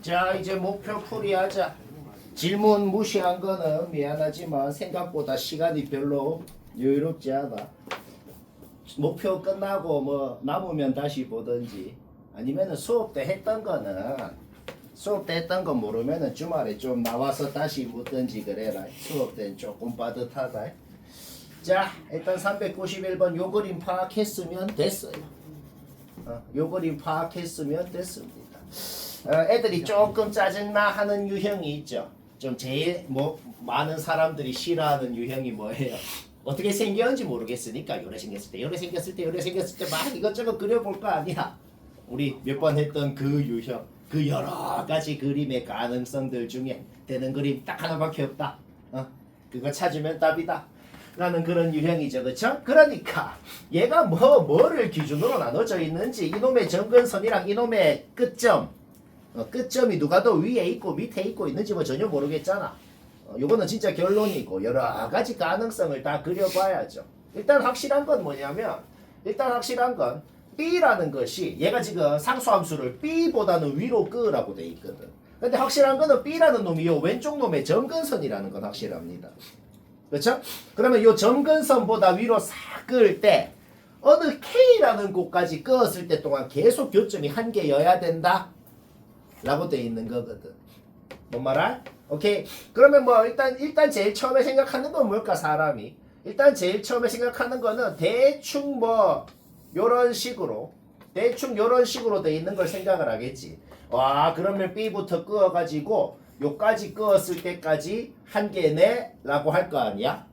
자, 이제 목표 풀이하자. 질문 무시한 거는 미안하지만 생각보다 시간이 별로 여유롭지 않아. 목표 끝나고 뭐 남으면 다시 보든지 아니면은 수업 때 했던 거 모르면은 주말에 좀 나와서 다시 묻든지 그래라. 수업 때는 조금 빠듯하다. 자, 일단 391번 요 그림 파악했으면 됐어요. 요 그림 파악했으면 됐습니다. 애들이 조금 짜증나 하는 유형이 있죠. 좀 제일 많은 사람들이 싫어하는 유형이 뭐예요? 어떻게 생겼는지 모르겠으니까 요래 생겼을 때 막 이것저것 그려볼 거 아니야. 우리 몇 번 했던 그 유형, 그 여러 가지 그림의 가능성들 중에 되는 그림 딱 하나밖에 없다. 그거 찾으면 답이다. 라는 그런 유형이죠. 그렇죠? 그러니까 얘가 뭐를 기준으로 나눠져 있는지 이놈의 점근선이랑 이놈의 끝점이 누가 더 위에 있고 밑에 있고 있는지 뭐 전혀 모르겠잖아. 요거는 진짜 결론이고 여러 가지 가능성을 다 그려봐야죠. 일단 확실한 건 뭐냐면 B라는 것이 얘가 지금 상수함수를 B보다는 위로 끄라고 돼 있거든. 근데 확실한 거는 B라는 놈이 요 왼쪽 놈의 점근선이라는 건 확실합니다. 그렇죠? 그러면 요 점근선보다 위로 싹 끄을 때 어느 K라는 곳까지 끄었을 때 동안 계속 교점이 한 개여야 된다 라고 돼 있는 거거든. 뭔 말할? 오케이. 그러면 뭐 일단 제일 처음에 생각하는 건 뭘까? 사람이 일단 제일 처음에 생각하는 거는 대충 요런 식으로 돼 있는 걸 생각을 하겠지. 와, 그러면 B부터 끄어가지고 요까지 끄었을 때까지 한 개네 라고 할 거 아니야?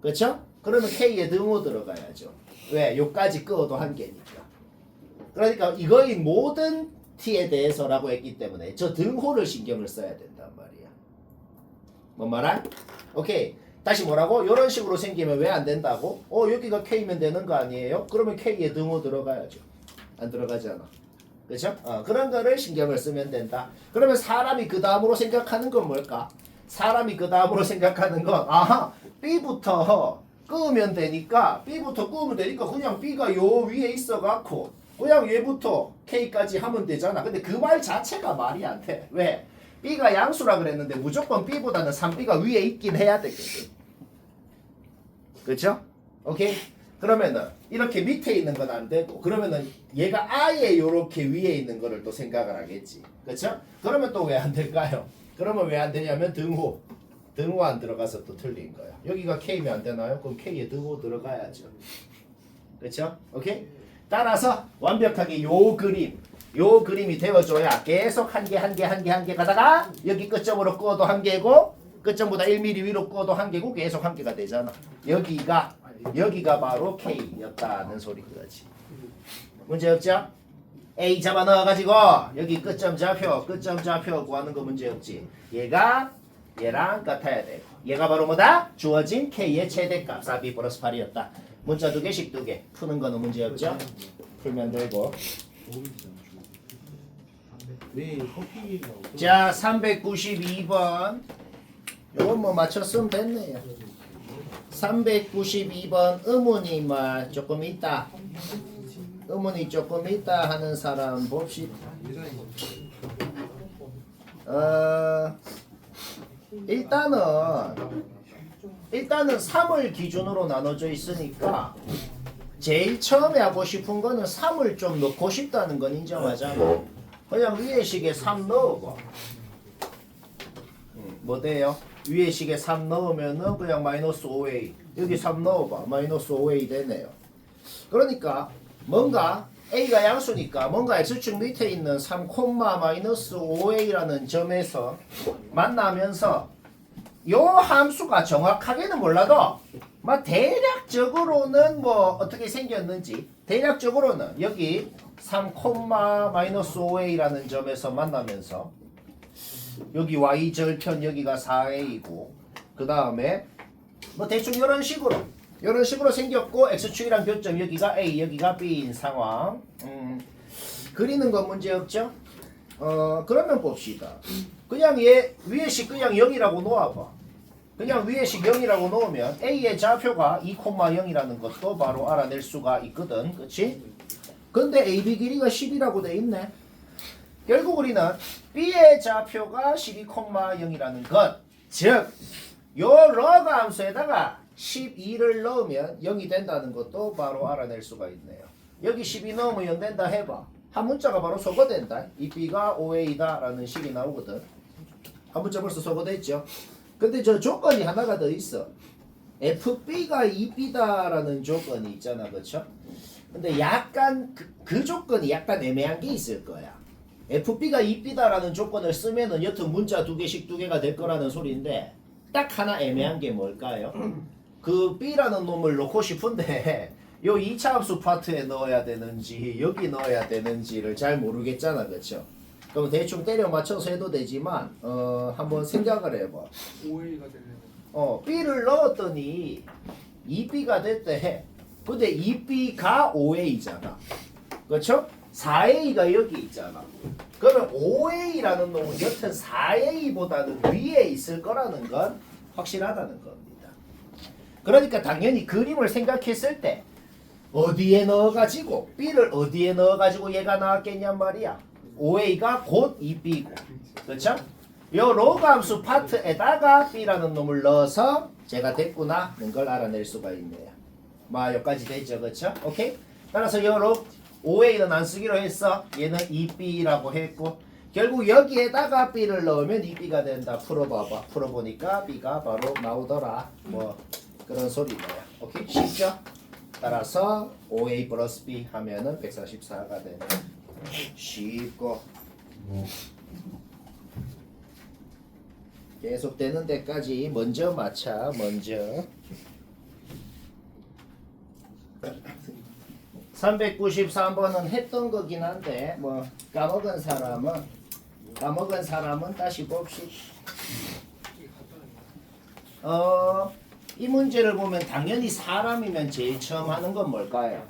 그렇죠? 그러면 K에 등호 들어가야죠. 왜? 요까지 끄어도 한 개니까. 그러니까 이거의 모든 T에 대해서라고 했기 때문에 저 등호를 신경을 써야 된단 말이야. 뭔 말할? 오케이. 다시 뭐라고? 이런 식으로 생기면 왜 안 된다고? 여기가 K면 되는 거 아니에요? 그러면 K에 등호 들어가야죠. 안 들어가잖아. 그렇죠? 그런 거를 신경을 쓰면 된다. 그러면 사람이 그 다음으로 생각하는 건 뭘까? 사람이 그 다음으로 생각하는 건 B부터 끄면 되니까 그냥 B가 요 위에 있어갖고 그냥 얘부터 K까지 하면 되잖아. 근데 그 말 자체가 말이 안 돼. 왜? B가 양수라 그랬는데 무조건 B보다는 3B가 위에 있긴 해야 되거든. 그렇죠? 오케이? 그러면은 이렇게 밑에 있는 건 안 되고 그러면은 얘가 아예 요렇게 위에 있는 거를 또 생각을 하겠지. 그렇죠? 그러면 또 왜 안 될까요? 그러면 왜 안 되냐면 등호 안 들어가서 또 틀린 거야. 여기가 K면 안 되나요? 그럼 K에 등호 들어가야죠. 그렇죠? 오케이? 따라서 완벽하게 요 그림이 되어줘야 계속 한 개 가다가 여기 끝점으로 끄어도 한 개고 끝점보다 1mm 위로 끄어도 한 개고 계속 한 개가 되잖아. 여기가 바로 K였다는 소리인 거지. 문제 없죠? A 잡아 넣어가지고 여기 끝점 좌표 구하는 거 문제 없지. 얘랑 같아야 되고 얘가 바로 뭐다? 주어진 K의 최대값 4B 플러스 8이었다. 문자 2개씩 2개 푸는 거는 문제 없죠? 풀면 되고. 자, 392번 요건 뭐 맞췄으면 됐네요. 392번 의문이 조금 있다 하는 사람 봅시다. 일단은 3을 기준으로 나눠져 있으니까 제일 처음에 하고 싶은 거는 3을 좀 넣고 싶다는 건 인정하잖아. 그냥 위에 식에 3 넣어봐. 뭐 돼요? 위에 식에 3 넣으면은 그냥 마이너스 5A. 여기 3 넣어봐. 마이너스 5A 되네요. 그러니까 뭔가 A가 양수니까 뭔가 X축 밑에 있는 3, 마이너스 5A라는 점에서 만나면서 요 함수가 정확하게는 몰라도 대략적으로는 어떻게 생겼는지 대략적으로는 여기 3, 마이너스 5A라는 점에서 만나면서 여기 Y절편 여기가 4A이고 그 다음에 대충 이런 식으로 생겼고 X축이랑 교점 여기가 A 여기가 B인 상황. 그리는 건 문제 없죠? 그러면 봅시다. 그냥 얘 위에식 그냥 0이라고 놓아봐. 그냥 위에식 0이라고 놓으면 A의 좌표가 2,0이라는 것도 바로 알아낼 수가 있거든. 그치? 근데 AB 길이가 10이라고 돼 있네. 결국 우리는 B의 좌표가 12,0이라는 것, 즉, 요 러그 함수에다가 12를 넣으면 0이 된다는 것도 바로 알아낼 수가 있네요. 여기 12 넣으면 0 된다 해봐. 한 문자가 바로 소거된다. 이 B가 OA다 라는 식이 나오거든. 한 문자 벌써 소거됐죠. 근데 저 조건이 하나가 더 있어. FB가 2B다 라는 조건이 있잖아. 그쵸? 근데 약간 그 조건이 약간 애매한 게 있을 거야. FB가 2B다 라는 조건을 쓰면은 여튼 문자 두 개가 될 거라는 소리인데 딱 하나 애매한 게 뭘까요? 그 B라는 놈을 넣고 싶은데 요 2차 함수 파트에 넣어야 되는지 여기 넣어야 되는지를 잘 모르겠잖아. 그쵸? 그럼 대충 때려 맞춰서 해도 되지만 한번 생각을 해봐. OA가 되려면 B를 넣었더니 2B가 됐대. 근데 2B가 5A잖아. 그렇죠? 4A가 여기 있잖아. 그러면 5A라는 놈은 여튼 4A보다는 위에 있을 거라는 건 확실하다는 겁니다. 그러니까 당연히 그림을 생각했을 때 어디에 넣어가지고 B를 어디에 넣어가지고 얘가 나왔겠냔 말이야. 5A가 곧 2B고. 그렇죠? 요 로그 함수 파트에다가 B라는 놈을 넣어서 제가 됐구나는 걸 알아낼 수가 있네요. 여기까지 됐죠. 그렇죠? 오케이? 따라서 요 로그 5A는 안 쓰기로 했어. 얘는 2B라고 했고 결국 여기에다가 B를 넣으면 2B가 된다. 풀어봐봐. 풀어보니까 B가 바로 나오더라. 그런 소리네요. 오케이? 쉽죠? 따라서 5A 플러스 B 하면은 144가 되네. 쉽고 계속되는 데까지 먼저 맞춰. 먼저 393번은 했던 거긴 한데 까먹은 사람은 다시 봅시다. 이 문제를 보면 당연히 사람이면 제일 처음 하는 건 뭘까요?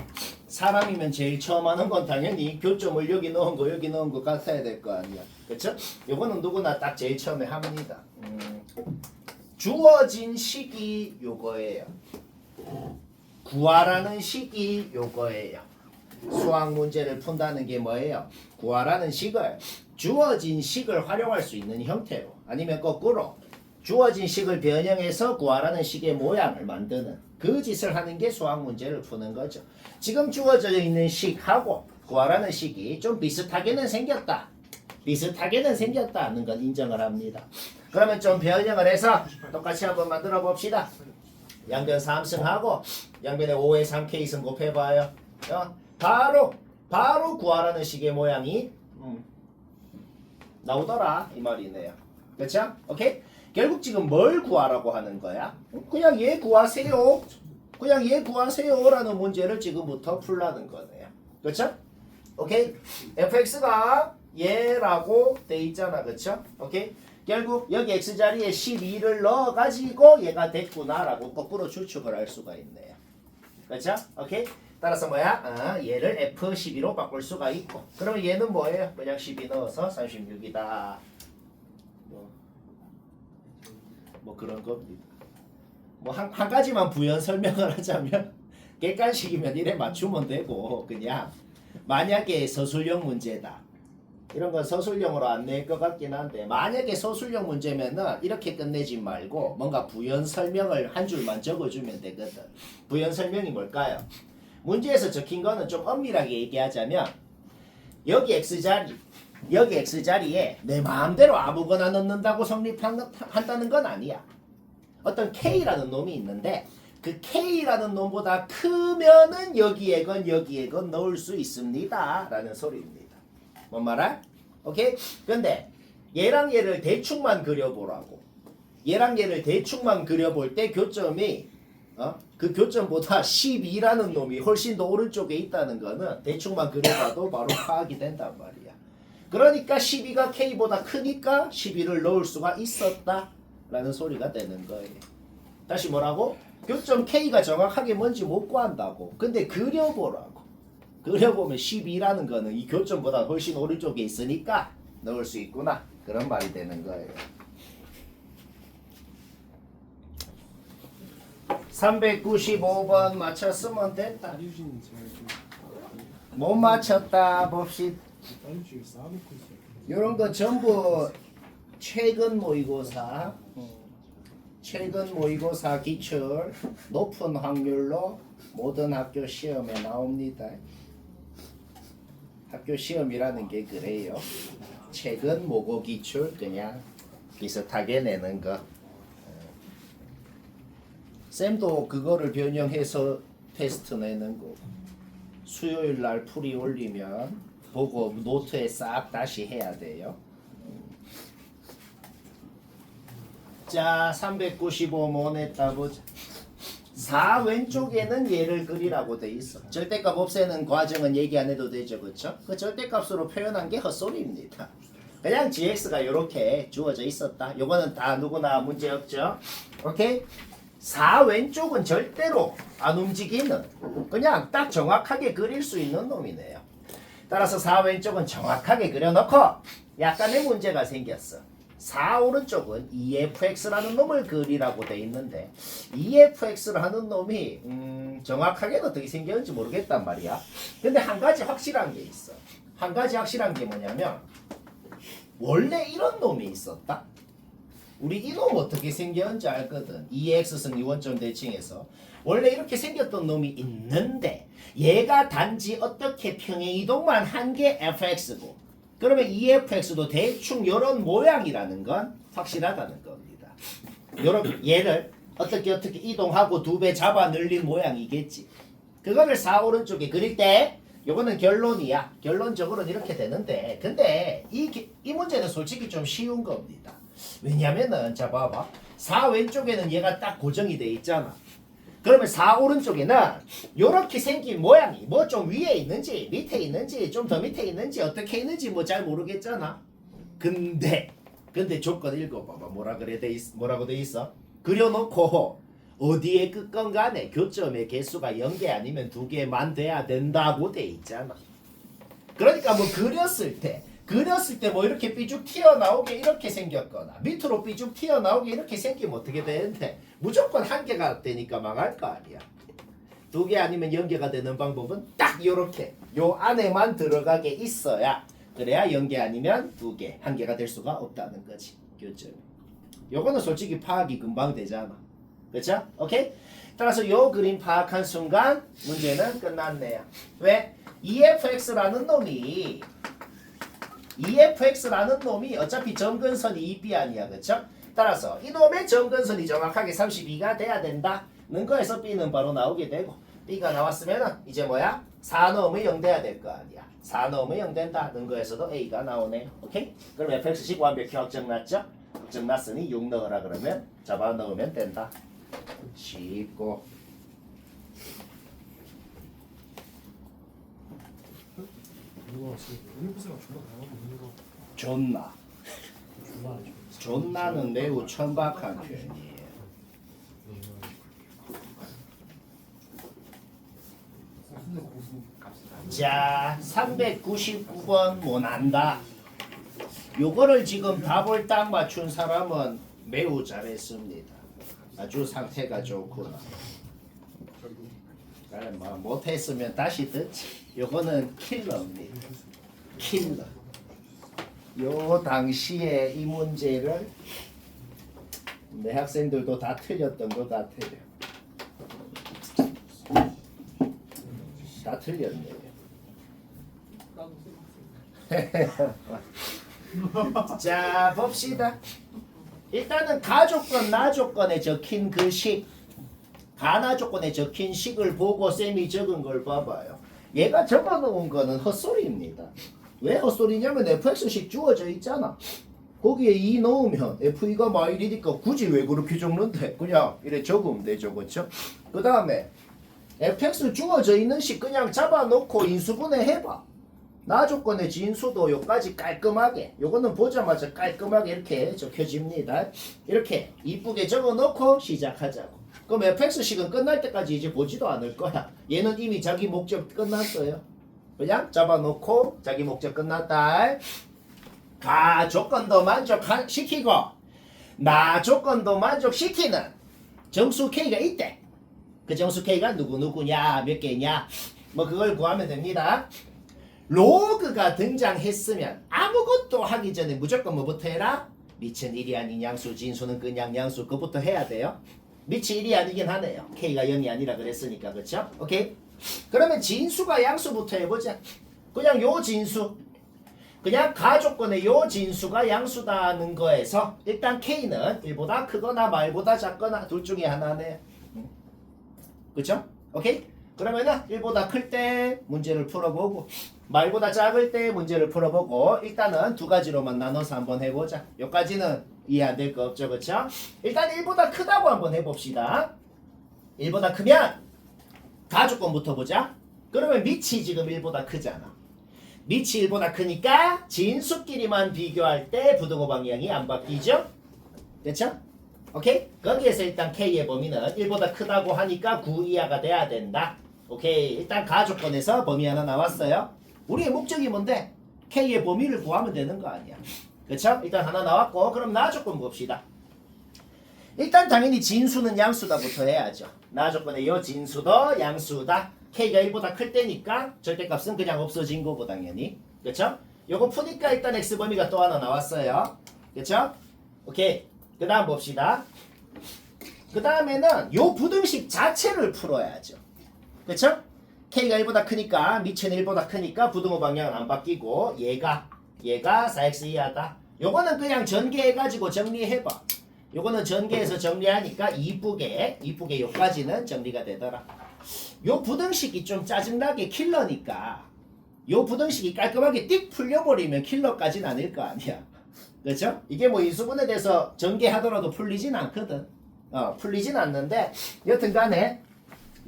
사람이면 제일 처음 하는 건 당연히 교점을 여기 넣은 거 같아야 될 거 아니야. 그쵸? 요거는 누구나 딱 제일 처음에 합니다. 주어진 식이 요거예요. 구하라는 식이 요거예요. 수학 문제를 푼다는 게 뭐예요? 구하라는 식을 주어진 식을 활용할 수 있는 형태로 아니면 거꾸로 주어진 식을 변형해서 구하라는 식의 모양을 만드는 그 짓을 하는 게 수학 문제를 푸는 거죠. 지금 주어져 있는 식하고 구하라는 식이 좀 비슷하게는 생겼다는 건 인정을 합니다. 그러면 좀 변형을 해서 똑같이 한번 만들어 봅시다. 양변 3승하고 양변에 5의 3k승 곱해봐요. 바로 구하라는 식의 모양이 나오더라 이 말이네요. 그렇죠? 오케이? 결국 지금 뭘 구하라고 하는 거야? 그냥 얘 구하세요라는 문제를 지금부터 풀라는 거네요. 그렇죠? 오케이? fx가 얘라고 돼 있잖아. 그렇죠? 오케이? 결국 여기 x자리에 12를 넣어가지고 얘가 됐구나라고 거꾸로 추측을 할 수가 있네요. 그렇죠? 오케이? 따라서 얘를 F12로 바꿀 수가 있고 그러면 얘는 뭐예요? 그냥 12 넣어서 36이다. 그런 겁니다. 한 가지만 부연 설명을 하자면 객관식이면 이래 맞추면 되고 그냥 만약에 서술형 문제다. 이런 건 서술형으로 안 낼 것 같긴 한데 만약에 서술형 문제면은 이렇게 끝내지 말고 뭔가 부연 설명을 한 줄만 적어주면 되거든. 부연 설명이 뭘까요? 문제에서 적힌 거는 좀 엄밀하게 얘기하자면 여기 x자리에 내 마음대로 아무거나 넣는다고 성립한다는 건 아니야. 어떤 k라는 놈이 있는데 그 k라는 놈보다 크면은 여기에 건 넣을 수 있습니다 라는 소리입니다. 뭔 말아? 오케이? 근데 얘랑 얘를 대충만 그려보라고. 얘랑 얘를 대충만 그려볼 때 교점이 그 교점보다 12라는 놈이 훨씬 더 오른쪽에 있다는 거는 대충만 그려봐도 바로 파악이 된단 말이야. 그러니까 12가 k보다 크니까 12를 넣을 수가 있었다 라는 소리가 되는 거예요. 다시 뭐라고? 교점 k가 정확하게 뭔지 못 구한다고. 근데 그려보라고. 그려보면 12라는 거는 이 교점보다 훨씬 오른쪽에 있으니까 넣을 수 있구나. 그런 말이 되는 거예요. 395번 맞췄으면 됐다. 못 맞췄다 봅시다. 다른 쪽에 쌓아놓고 있어요. 이런 거 전부 최근 모의고사, 최근 모의고사 기출 높은 확률로 모든 학교 시험에 나옵니다. 학교 시험이라는 게 그래요. 최근 모고 기출 그냥 비슷하게 내는 거. 쌤도 그거를 변형해서 테스트 내는 거. 수요일 날 풀이 올리면 보고 노트에 싹 다시 해야 돼요. 자, 395뭐 냈다 보자. 4 왼쪽에는 얘를 그리라고 돼 있어. 절대값 없애는 과정은 얘기 안 해도 되죠, 그렇죠? 그 절대값으로 표현한 게 헛소리입니다. 그냥 gx가 이렇게 주어져 있었다. 요거는 다 누구나 문제 없죠. 오케이? 4 왼쪽은 절대로 안 움직이는 그냥 딱 정확하게 그릴 수 있는 놈이네요. 따라서 4 왼쪽은 정확하게 그려놓고 약간의 문제가 생겼어. 4 오른쪽은 EFX라는 놈을 그리라고 돼 있는데 EFX라는 놈이 정확하게는 어떻게 생겼는지 모르겠단 말이야. 근데 한 가지 확실한 게 있어. 한 가지 확실한 게 뭐냐면 원래 이런 놈이 있었다. 우리 이놈 어떻게 생겼는지 알거든. EX승 이원점 대칭에서 원래 이렇게 생겼던 놈이 있는데 얘가 단지 어떻게 평행이동만 한 게 fx고 그러면 EFX도 대충 이런 모양이라는 건 확실하다는 겁니다. 요런 얘를 어떻게 이동하고 2배 잡아 늘린 모양이겠지. 그거를 4 오른쪽에 그릴 때 요거는 결론이야. 결론적으로는 이렇게 되는데 근데 이 문제는 솔직히 좀 쉬운 겁니다. 왜냐면은 자 봐봐. 4 왼쪽에는 얘가 딱 고정이 돼 있잖아. 그러면 4 오른쪽에는 요렇게 생긴 모양이 뭐 좀 위에 있는지 밑에 있는지 좀 더 밑에 있는지 어떻게 있는지 뭐 잘 모르겠잖아. 근데 조건 읽어봐봐. 뭐라고 돼 있어? 그려놓고 어디에 끝건 간에 교점의 개수가 0개 아니면 2개만 돼야 된다고 돼 있잖아. 그러니까 뭐 그렸을 때 뭐 이렇게 삐죽 튀어나오게 이렇게 생겼거나 밑으로 삐죽 튀어나오게 이렇게 생기면 어떻게 되는데 무조건 1개가 되니까 망할 거 아니야. 2개 아니면 0개가 되는 방법은 딱 요렇게 요 안에만 들어가게 있어야 그래야 0개 아니면 2개 1개가 될 수가 없다는 거지. 교점이. 요거는 솔직히 파악이 금방 되잖아. 그렇죠? 오케이? 따라서 요 그림 파악한 순간 문제는 끝났네요. 왜? EFX라는 놈이 어차피 점근선이 이비 아니야. 그쵸? 따라서 이놈의 점근선이 정확하게 32가 돼야 된다는 거에서 B는 바로 나오게 되고 B가 나왔으면 이제 뭐야? 4 넣으면 0 돼야 될 거 아니야. 4 넣으면 0 된다는 거에서도 A가 나오네. 오케이? 그럼 fx식 완벽히 확정났죠? 확정났으니 6 넣으라 그러면 잡아 넣으면 된다. 쉽고 누가 지금 유니버스가 존나 강하고 있는 거 존나는 매우 천박한 표현이에요. 자, 399번 못한다. 요거를 지금 답을 딱 맞춘 사람은 매우 잘했습니다. 아주 상태가 좋구나. 그래, 뭐 못했으면 다시 듣지. 요거는 킬러입니다. 킬러. 요 당시에 이 문제를 내 학생들도 다 틀렸던 것 같아요. 다 틀렸네요. 자, 봅시다. 일단은 가조건, 나조건에 적힌 그 식, 가나조건에 적힌 식을 보고 쌤이 적은 걸 봐봐요. 얘가 적어놓은 거는 헛소리입니다. 왜 헛소리냐면 fx식 주어져 있잖아. 거기에 2 넣으면 f가 마일이니까 굳이 왜 그렇게 적는데? 그냥 이래 적으면 되죠, 그렇죠? 그 다음에 fx 주어져 있는 식 그냥 잡아놓고 인수분해 해봐. 나조건의 진수도 요까지 깔끔하게, 요거는 보자마자 깔끔하게 이렇게 적혀집니다. 이렇게 이쁘게 적어놓고 시작하자고. 그럼 fx식은 끝날 때까지 이제 보지도 않을 거야. 얘는 이미 자기 목적 끝났어요. 그냥 잡아놓고 자기 목적 끝났다. 가 조건도 만족시키고 나 조건도 만족시키는 정수 K가 있대. 그 정수 K가 누구냐 몇 개냐 뭐 그걸 구하면 됩니다. 로그가 등장했으면 아무것도 하기 전에 무조건 뭐부터 해라? 미천 1이 아닌 양수, 진수는 그냥 양수, 그것부터 해야 돼요. 미치 1이 아니긴 하네요. K가 0이 아니라 그랬으니까. 그렇죠? 오케이? 그러면 진수가 양수부터 해보자. 그냥 요 진수, 그냥 가조건의 요 진수가 양수다는 거에서 일단 K는 1보다 크거나 말보다 작거나 둘 중에 하나네. 그쵸? 오케이? 그러면은 1보다 클 때 문제를 풀어보고 말보다 작을 때 문제를 풀어보고 일단은 두 가지로만 나눠서 한번 해보자. 요까지는 이해 안 될 거 없죠? 그쵸? 일단 1보다 크다고 한번 해봅시다. 1보다 크면 가조건부터 보자. 그러면 밑이 지금 1보다 크잖아. 밑이 1보다 크니까 진수끼리만 비교할 때 부등호 방향이 안 바뀌죠? 됐죠? 오케이? 거기에서 일단 K의 범위는 1보다 크다고 하니까 9 이하가 돼야 된다. 오케이. 일단 가조건에서 범위 하나 나왔어요. 우리의 목적이 뭔데? K의 범위를 구하면 되는 거 아니야. 그쵸? 일단 하나 나왔고 그럼 나조건 봅시다. 일단 당연히 진수는 양수다부터 해야죠. 나조건의 요 진수도 양수다. K가 1보다 클 때니까 절대값은 그냥 없어진 거고 당연히. 그쵸? 요거 푸니까 일단 X범위가 또 하나 나왔어요. 그쵸? 오케이. 그 다음 봅시다. 그 다음에는 요 부등식 자체를 풀어야죠. 그쵸? K가 1보다 크니까 미치는 1보다 크니까 부등호 방향은 안 바뀌고 얘가 4x 이하다. 요거는 그냥 전개해가지고 정리해봐. 요거는 전개해서 정리하니까 이쁘게 요까지는 정리가 되더라. 요 부등식이 좀 짜증나게 킬러니까 요 부등식이 깔끔하게 띡 풀려버리면 킬러까지는 아닐 거 아니야. 그렇죠? 이게 뭐 인수분해 돼서 전개하더라도 풀리진 않거든. 풀리진 않는데 여튼간에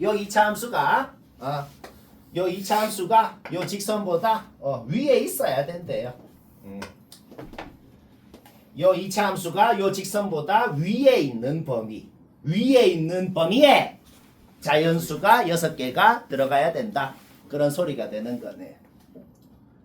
요 2차 함수가 요 2차 함수가 요 직선보다 위에 있어야 된대요. 요 2차 함수가 요 직선보다 위에 있는 범위에 자연수가 6개가 들어가야 된다. 그런 소리가 되는 거네.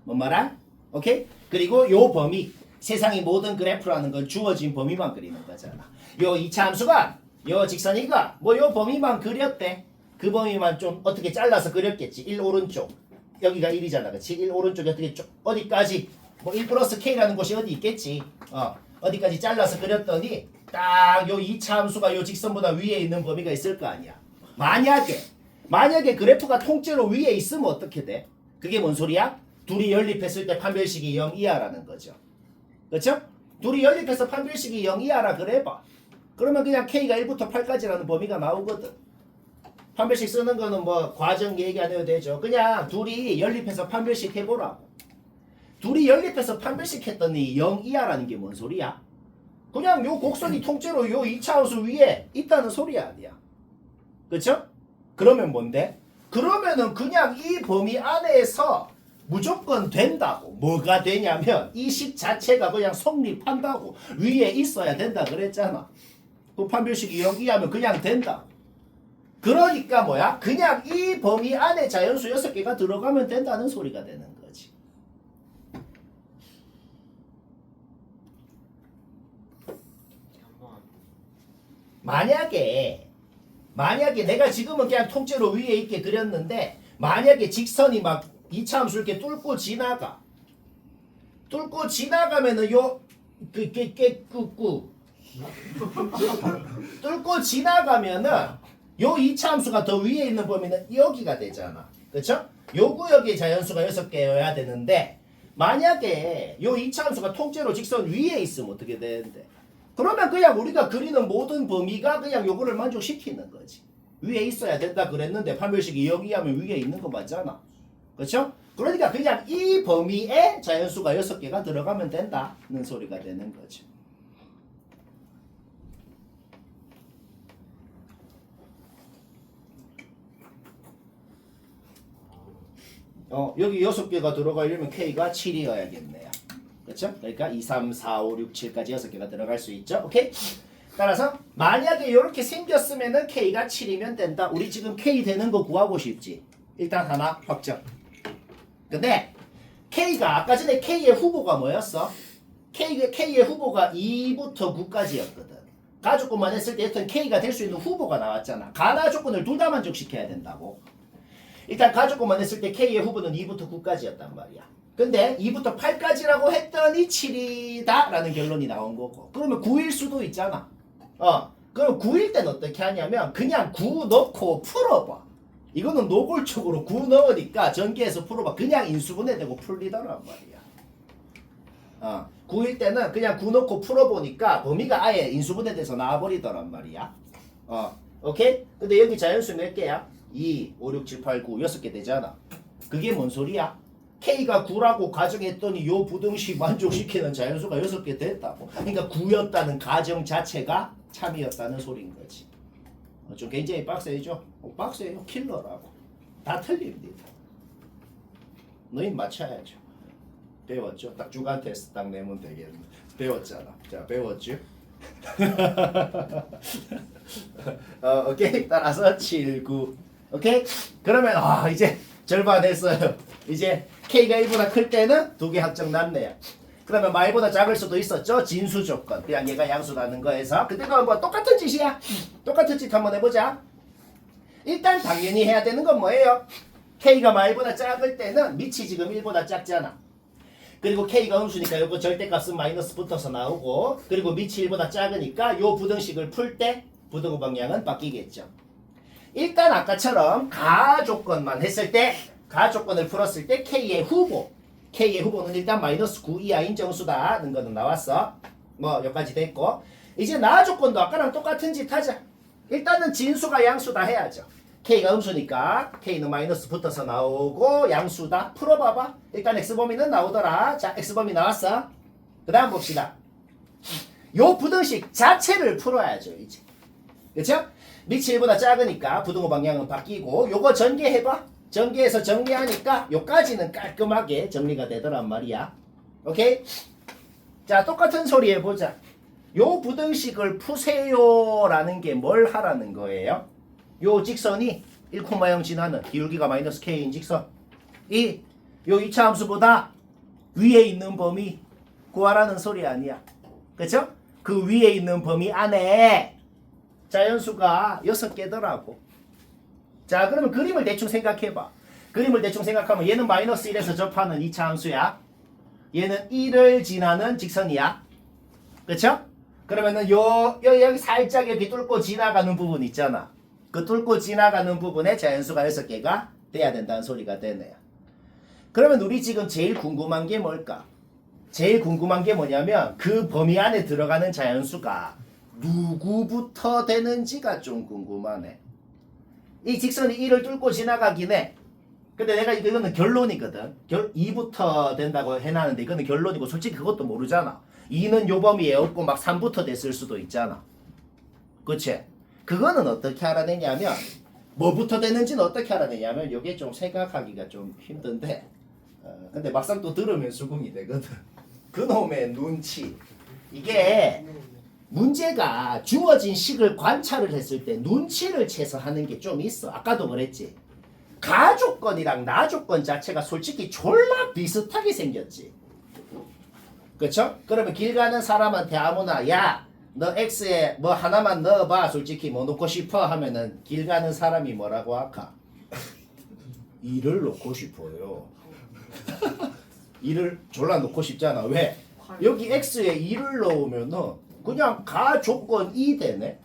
뭔 말아? 오케이? 그리고 요 범위, 세상의 모든 그래프라는 건 주어진 범위만 그리는 거잖아. 요 2차 함수가 요 직선이가 뭐 요 범위만 그렸대. 그 범위만 좀 어떻게 잘라서 그렸겠지. 1 오른쪽. 여기가 1이잖아. 그치? 1 오른쪽이 어떻게 어디까지 뭐 1 플러스 K라는 곳이 어디 있겠지. 어디까지 잘라서 그렸더니 딱 요 2차 함수가 요 직선보다 위에 있는 범위가 있을 거 아니야. 만약에 그래프가 통째로 위에 있으면 어떻게 돼? 그게 뭔 소리야? 둘이 연립했을 때 판별식이 0 이하라는 거죠. 그렇죠? 둘이 연립해서 판별식이 0 이하라 그래봐. 그러면 그냥 K가 1부터 8까지라는 범위가 나오거든. 판별식 쓰는 거는 뭐 과정 얘기 안 해도 되죠. 그냥 둘이 연립해서 판별식 해보라고. 둘이 연립해서 판별식 했더니 0 이하라는 게 뭔 소리야? 그냥 요 곡선이 통째로 요 2차 함수 위에 있다는 소리 아니야. 그쵸? 그러면 뭔데? 그러면은 그냥 이 범위 안에서 무조건 된다고. 뭐가 되냐면 이 식 자체가 그냥 성립한다고. 위에 있어야 된다 그랬잖아. 그 판별식이 0 이하면 그냥 된다. 그러니까 뭐야? 그냥 이 범위 안에 자연수 6개가 들어가면 된다는 소리가 되는 거지. 만약에 내가 지금은 그냥 통째로 위에 있게 그렸는데 만약에 직선이 막 2차 함수 이렇게 뚫고 지나가면은 뚫고 지나가면은 요 2차 함수가 더 위에 있는 범위는 여기가 되잖아. 그쵸? 요 구역의 자연수가 6개여야 되는데 만약에 요 2차 함수가 통째로 직선 위에 있으면 어떻게 되는데? 그러면 그냥 우리가 그리는 모든 범위가 그냥 요거를 만족시키는 거지. 위에 있어야 된다 그랬는데 판별식이 0 이하면 위에 있는 거 맞잖아. 그렇죠? 그러니까 그냥 이 범위에 자연수가 6개가 들어가면 된다는 소리가 되는 거죠. 여기 6개가 들어가려면 K가 7이어야겠네요. 그렇죠? 그러니까 2, 3, 4, 5, 6, 7까지 6개가 들어갈 수 있죠. 오케이? 따라서 만약에 이렇게 생겼으면은 K가 7이면 된다. 우리 지금 K 되는 거 구하고 싶지. 일단 하나 확정. 근데 K가 아까 전에 K의 후보가 뭐였어? K의 후보가 2부터 9까지였거든. 가조건만 했을 때 여튼 K가 될 수 있는 후보가 나왔잖아. 가나 조건을 둘 다 만족시켜야 된다고. 일단 가족권만 했을 때 K의 후보는 2부터 9까지였단 말이야. 근데 2부터 8까지라고 했더니 7이다 라는 결론이 나온 거고. 그러면 9일 수도 있잖아. 그럼 9일 때는 어떻게 하냐면 그냥 9 넣고 풀어봐. 이거는 노골적으로 9 넣으니까 전개해서 풀어봐. 그냥 인수분해되고 풀리더란 말이야. 9일 때는 그냥 9 넣고 풀어보니까 범위가 아예 인수분해돼서 나와버리더란 말이야. 오케이? 근데 여기 자연수 몇 개야? 2, 5, 6, 7, 8, 9 6개 되잖아. 그게 뭔 소리야? K가 9라고 가정했더니 요 부등식 만족시키는 자연수가 6개 됐다고. 그러니까 9였다는 가정 자체가 참이었다는 소리인 거지. 좀 굉장히 빡세죠? 빡세요. 킬러라고. 다 틀립니다. 너희 맞춰야죠. 배웠죠? 딱 주간 테스트 딱 내면 되겠네. 배웠잖아. 자, 배웠죠? 오케이. 따라서 7, 9. 오케이? 그러면 이제 절반 했어요. 이제 K가 1보다 클 때는 2개 확정 났네요. 그러면 말보다 작을 수도 있었죠. 진수 조건. 그냥 얘가 양수라는 거에서. 근데 그건 뭐 똑같은 짓이야. 똑같은 짓 한번 해보자. 일단 당연히 해야 되는 건 뭐예요? K가 말보다 작을 때는 밑이 지금 1보다 작잖아. 그리고 K가 음수니까 요거 절대값은 마이너스 붙어서 나오고, 그리고 밑이 1보다 작으니까 요 부등식을 풀 때 부등호 방향은 바뀌겠죠. 일단 아까처럼 가조건만 했을 때, 가조건을 풀었을 때 K의 후보는 일단 마이너스 9 이하 인정수다는 거는 나왔어. 뭐 여기까지 됐고, 이제 나조건도 아까랑 똑같은 짓 하자. 일단은 진수가 양수다 해야죠. K가 음수니까 K는 마이너스 붙어서 나오고 양수다. 풀어봐봐. 일단 X범위는 나오더라. 자, X범위 나왔어. 그 다음 봅시다. 요 부등식 자체를 풀어야죠 이제. 그쵸? 밑이 1보다 작으니까 부등호 방향은 바뀌고, 요거 전개해봐. 전개해서 정리하니까 요까지는 깔끔하게 정리가 되더란 말이야. 오케이? 자, 똑같은 소리 해보자. 요 부등식을 푸세요 라는 게 뭘 하라는 거예요? 요 직선이 1,0 지나는 기울기가 마이너스 K인 직선, 요 2차 함수보다 위에 있는 범위 구하라는 소리 아니야. 그쵸? 그 위에 있는 범위 안에 자연수가 6개더라고. 자, 그러면 그림을 대충 생각해봐. 그림을 대충 생각하면 얘는 마이너스 1에서 접하는 2차 함수야. 얘는 1을 지나는 직선이야. 그쵸? 그러면은 여기 살짝 여기 뚫고 지나가는 부분 있잖아. 그 뚫고 지나가는 부분에 자연수가 6개가 돼야 된다는 소리가 되네요. 그러면 우리 지금 제일 궁금한 게 뭘까? 제일 궁금한 게 뭐냐면 그 범위 안에 들어가는 자연수가 누구부터 되는지가 좀 궁금하네. 이 직선이 1을 뚫고 지나가긴 해. 근데 내가 이거는 결론이거든. 2부터 된다고 해놨는데 이거는 결론이고 솔직히 그것도 모르잖아. 2는 요 범위에 없고 막 3부터 됐을 수도 있잖아. 그치? 그거는 어떻게 알아내냐면 뭐부터 되는지는 어떻게 알아내냐면 요게 좀 생각하기가 좀 힘든데 근데 막상 또 들으면 수긍이 되거든. 그놈의 눈치. 이게 문제가 주어진 식을 관찰을 했을 때 눈치를 채서 하는 게 좀 있어. 아까도 그랬지. 가조건이랑 나조건 자체가 솔직히 졸라 비슷하게 생겼지. 그쵸? 그러면 길 가는 사람한테 아무나 야, 너 X에 뭐 하나만 넣어봐. 솔직히 뭐 넣고 싶어 하면은 길 가는 사람이 뭐라고 할까? 2를 넣고 싶어요. 2를 졸라 넣고 싶잖아. 왜? 여기 X에 2를 넣으면은 그냥 가조건 2 되네.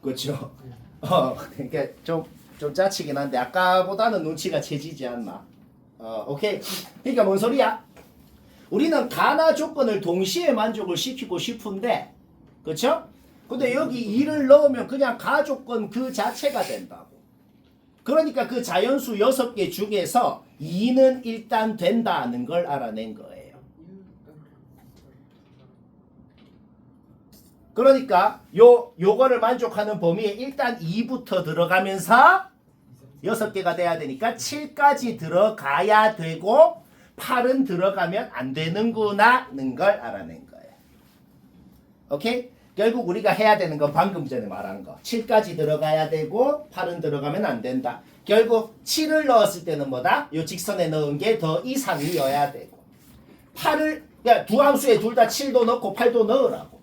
그렇죠? 그러니까 좀 짜치긴 한데 아까보다는 눈치가 채지지 않나. 오케이. 그러니까 뭔 소리야? 우리는 가나 조건을 동시에 만족을 시키고 싶은데, 그렇죠? 근데 여기 2를 넣으면 그냥 가조건 그 자체가 된다고. 그러니까 그 자연수 6개 중에서 2는 일단 된다는 걸 알아낸 거예요. 그러니까 요거를 만족하는 범위에 일단 2부터 들어가면서 6개가 돼야 되니까 7까지 들어가야 되고 8은 들어가면 안 되는구나는 걸 알아낸 거예요. 오케이? 결국 우리가 해야 되는 건 방금 전에 말한 거. 7까지 들어가야 되고 8은 들어가면 안 된다. 결국 7을 넣었을 때는 뭐다? 요 직선에 넣은 게 더 이상이어야 되고 8을 그러니까 두 함수에 둘 다 7도 넣고 8도 넣으라고.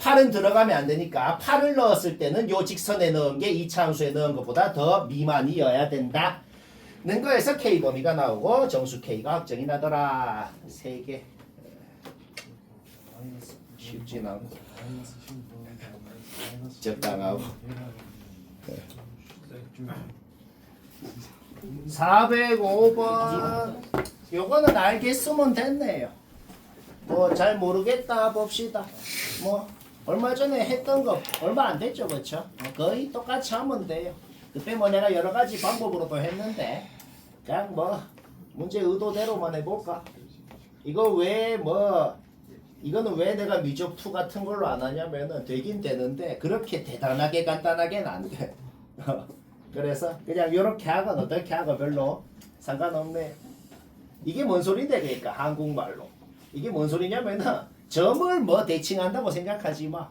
8은 들어가면 안 되니까 8을 넣었을 때는 요 직선에 넣은 게 2차 함수에 넣은 것보다 더 미만이어야 된다. 는 거에서 K 범위가 나오고 정수 K가 확정이 나더라. 3개. 쉽진 않고 적당하고. 405번 요거는 알겠으면 됐네요. 뭐 잘 모르겠다 봅시다. 뭐 얼마 전에 했던 거 얼마 안 됐죠, 그렇죠? 거의 똑같이 하면 돼요. 그때 뭐 내가 여러 가지 방법으로도 했는데 그냥 뭐 문제 의도대로만 해볼까? 이거 왜 뭐 이거는 왜 내가 미적 2 같은 걸로 안 하냐면은 되긴 되는데 그렇게 대단하게 간단하게는 안 돼. 그래서 그냥 이렇게 하건 어떻게 하건 별로 상관없네. 이게 뭔 소린데 그러니까 한국말로 이게 뭔 소리냐면은 점을 뭐 대칭한다고 생각하지 마.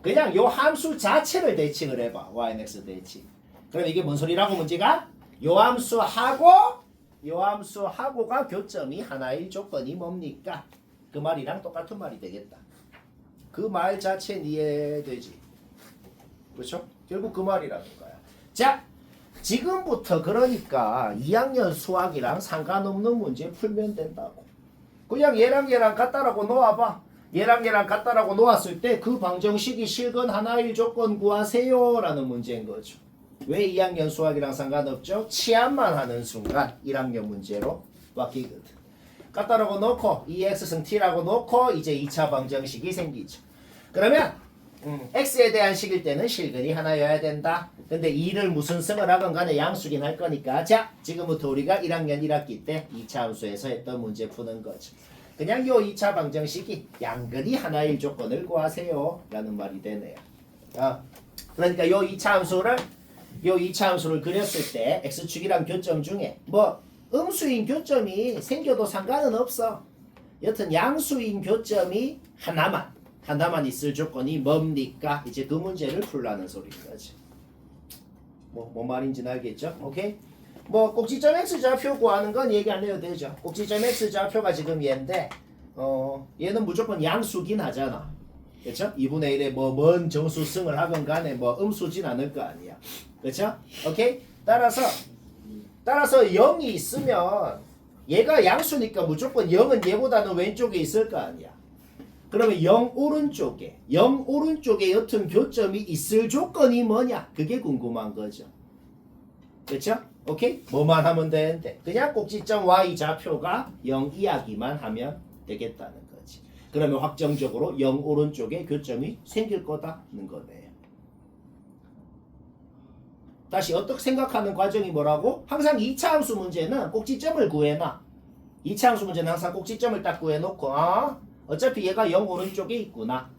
그냥 요 함수 자체를 대칭을 해봐. yx 대칭. 그럼 이게 뭔 소리라고 문제가? 요 함수하고가 교점이 하나일 조건이 뭡니까? 그 말이랑 똑같은 말이 되겠다. 그 말 자체는 이해되지. 그렇죠? 결국 그 말이라는 거야. 자, 지금부터 그러니까 2학년 수학이랑 상관없는 문제 풀면 된다고. 그냥 얘랑 같다라고 놓아봐. 얘랑 같다라고 놓았을 때 그 방정식이 실근 하나일 조건 구하세요 라는 문제인 거죠. 왜 2학년 수학이랑 상관없죠? 치환만 하는 순간 1학년 문제로 바뀌거든. 같다라고 놓고 2x승 t라고 놓고 이제 2차 방정식이 생기죠. 그러면 x에 대한 식일 때는 실근이 하나여야 된다. 근데 2를 무슨 승을 하건 간에 양수긴 할 거니까 자 지금부터 우리가 1학년 1학기 때 2차 함수에서 했던 문제 푸는 거죠. 그냥 요 2차 방정식이 양근이 하나일 조건을 구하세요 라는 말이 되네요. 그러니까 요 2차 함수를 그렸을 때 x축이랑 교점 중에 뭐 음수인 교점이 생겨도 상관은 없어. 여튼 양수인 교점이 하나만 있을 조건이 뭡니까? 이제 그 문제를 풀라는 소리인 거지. 뭔 말인지는 알겠죠? 오케이? 뭐 꼭지점 x 좌표 구하는 건 얘기 안 해도 되죠. 꼭지점 x 좌표가 지금 얘인데 얘는 무조건 양수긴 하잖아. 그렇죠? 2분의 1에 뭐 뭔 정수승을 하건 간에 뭐 음수진 않을 거 아니야. 그렇죠? 오케이? 따라서 0이 있으면 얘가 양수니까 무조건 0은 얘보다는 왼쪽에 있을 거 아니야. 그러면 0 오른쪽에 여튼 교점이 있을 조건이 뭐냐? 그게 궁금한 거죠. 그렇죠? 오케이? 뭐만 하면 되는데 그냥 꼭지점 y 좌표가 0 이하기만 하면 되겠다는 거지. 그러면 확정적으로 0 오른쪽에 교점이 생길 거다는 거네요. 다시 어떻게 생각하는 과정이 뭐라고? 항상 2차 함수 문제는 꼭지점을 구해놔. 2차 함수 문제는 항상 꼭지점을 딱 구해놓고 어차피 얘가 0 오른쪽에 있구나.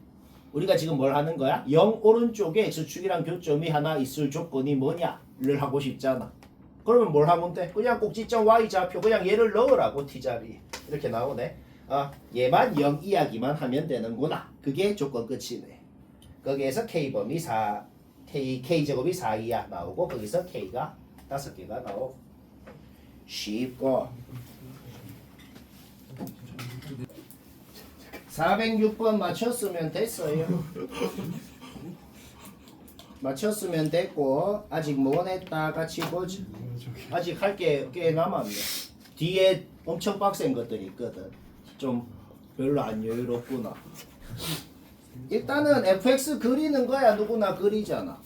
우리가 지금 뭘 하는 거야? 0 오른쪽에 x축이랑 교점이 하나 있을 조건이 뭐냐를 하고 싶잖아. 그러면 뭘 하면 돼? 그냥 꼭지점 y 좌표 그냥 얘를 넣으라고 t자리 이렇게 나오네. 얘만 0 이하기만 하면 되는구나. 그게 조건 끝이네. 거기에서 k제곱이 4 이하 나오고 거기서 k가 5개가 나오고 쉽고 406번 맞췄으면 됐어요. 맞췄으면 됐고 아직 못 했다 같이 보자. 아직 할 게 꽤 남았네. 뒤에 엄청 빡센 것들이 있거든. 좀 별로 안 여유롭구나. 일단은 fx 그리는 거야 누구나 그리잖아.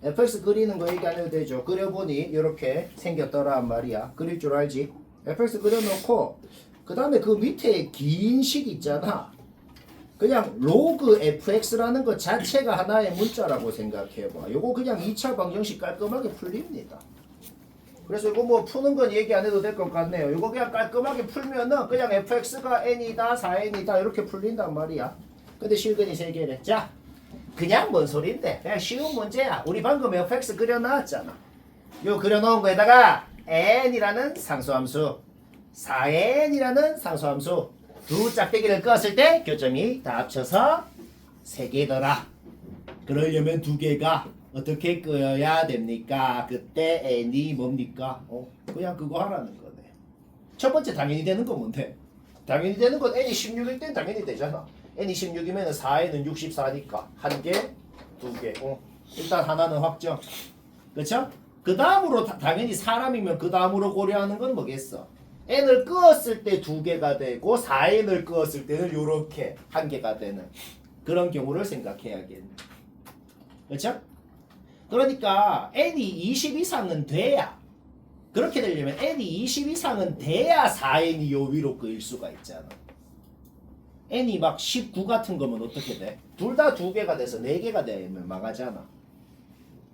fx 그리는 거 얘기 안 해도 되죠. 그려보니 이렇게 생겼더란 말이야. 그릴 줄 알지? fx 그려놓고 그 다음에 그 밑에 긴 식 있잖아. 그냥 로그 fx라는 것 자체가 하나의 문자라고 생각해봐. 요거 그냥 2차 방정식 깔끔하게 풀립니다. 그래서 이거 뭐 푸는 건 얘기 안 해도 될 것 같네요. 이거 그냥 깔끔하게 풀면은 그냥 fx가 n이다 4n이다 이렇게 풀린단 말이야. 근데 실근이 3개래. 자, 그냥 뭔 소린데? 그냥 쉬운 문제야. 우리 방금 fx 그려놨잖아. 요 그려놓은 거에다가 n이라는 상수함수 4n이라는 상수함수 두 짝대기를 껐을 때 교점이 다 합쳐서 3개더라. 그러려면 2개가 어떻게 끄어야 됩니까? 그때 n이 뭡니까? 그냥 그거 하라는 거네. 첫 번째 당연히 되는 거 뭔데? 당연히 되는 건 n이 16일 땐 당연히 되잖아. n이 16이면 4n은 64니까 한 개, 두 개. 일단 하나는 확정. 그렇죠? 그 다음으로 당연히 사람이면 그 다음으로 고려하는 건 뭐겠어? n을 끄었을 때 두 개가 되고 4n을 끄었을 때는 요렇게 한 개가 되는 그런 경우를 생각해야겠네. 그렇죠? 그러니까 n이 20 이상은 돼야 그렇게 되려면 n이 20 이상은 돼야 4n이 요 위로 끄일 수가 있잖아. n이 막 19 같은 거면 어떻게 돼? 둘 다 두 개가 돼서 네 개가 되면 망하잖아.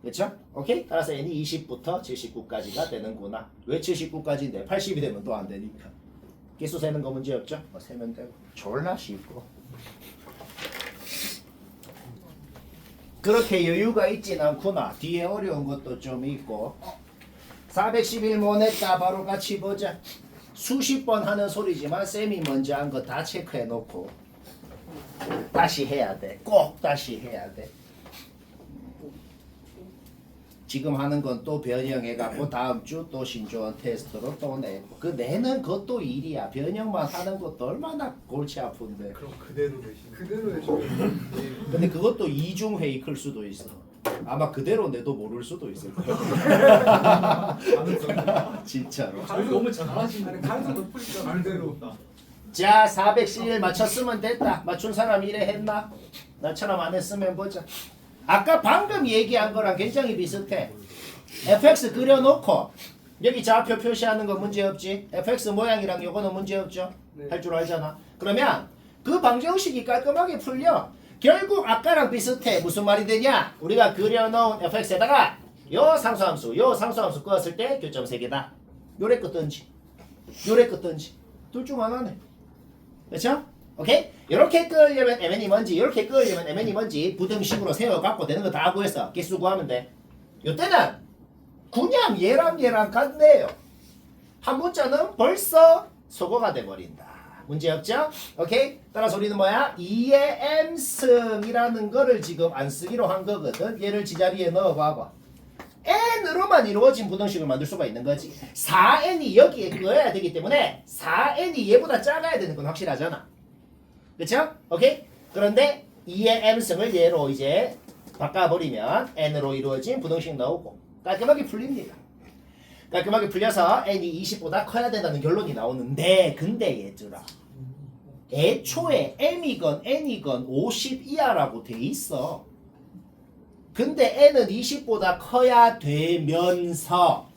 그렇죠? 오케이? 따라서 n이 20부터 79까지가 되는구나. 왜 79까지인데 80이 되면 또 안 되니까. 개수 세는 거 문제 없죠? 뭐 세면 되고. 졸라 쉽고. 그렇게 여유가 있진 않구나. 뒤에 어려운 것도 좀 있고. 411 못 냈다. 바로 같이 보자. 수십 번 하는 소리지만 쌤이 먼저 한 거 다 체크해 놓고 다시 해야 돼. 꼭 다시 해야 돼. 지금 하는 건 또 변형해갖고 다음 주 또 신조어 테스트로 또 내고 그 내는 것도 일이야. 변형만 하는 것도 얼마나 골치 아픈데. 그럼 그대로 내시면 근데 그것도 이중 회의 클 수도 있어. 아마 그대로 내도 모를 수도 있을 거야. 진짜로. 가르쳐 너무 잘하시네. 가능성 높으니까 말대로 자, 411 맞췄으면 됐다. 맞춘 사람 이래 했나? 나처럼 안 했으면 보자. 아까 방금 얘기한 거랑 굉장히 비슷해. fx 그려놓고 여기 좌표 표시하는 거 문제 없지? fx 모양이랑 요거는 문제 없죠? 네. 할 줄 알잖아. 그러면 그 방정식이 깔끔하게 풀려. 결국 아까랑 비슷해. 무슨 말이 되냐? 우리가 그려놓은 fx에다가 요 상수함수 끄었을 때 교점 3개다. 요래 끄든지 요래 끄든지 둘 중 하나네. 그렇죠? 오케이? 이렇게 끄려면 mn이 뭔지 이렇게 끄려면 mn이 뭔지 부등식으로 세워갖고 되는 거 다 구해서 개수 구하면 돼. 요때는 그냥 얘랑 같네요. 한 문자는 벌써 소거가 돼버린다. 문제 없죠? 오케이? 따라서 우리는 뭐야? 2의 m승이라는 거를 지금 안 쓰기로 한 거거든. 얘를 지자리에 넣어봐봐. n으로만 이루어진 부등식을 만들 수가 있는 거지. 4n이 여기에 끄어야 되기 때문에 4n이 얘보다 작아야 되는 건 확실하잖아. 그쵸? 오케이? 그런데 2의 m승을 얘로 이제 바꿔버리면 n으로 이루어진 부등식 나오고 깔끔하게 풀립니다. 깔끔하게 풀려서 n이 20보다 커야 된다는 결론이 나오는데 근데 얘들아 애초에 m이건 n이건 50 이하라고 돼 있어. 근데 n은 20보다 커야 되면서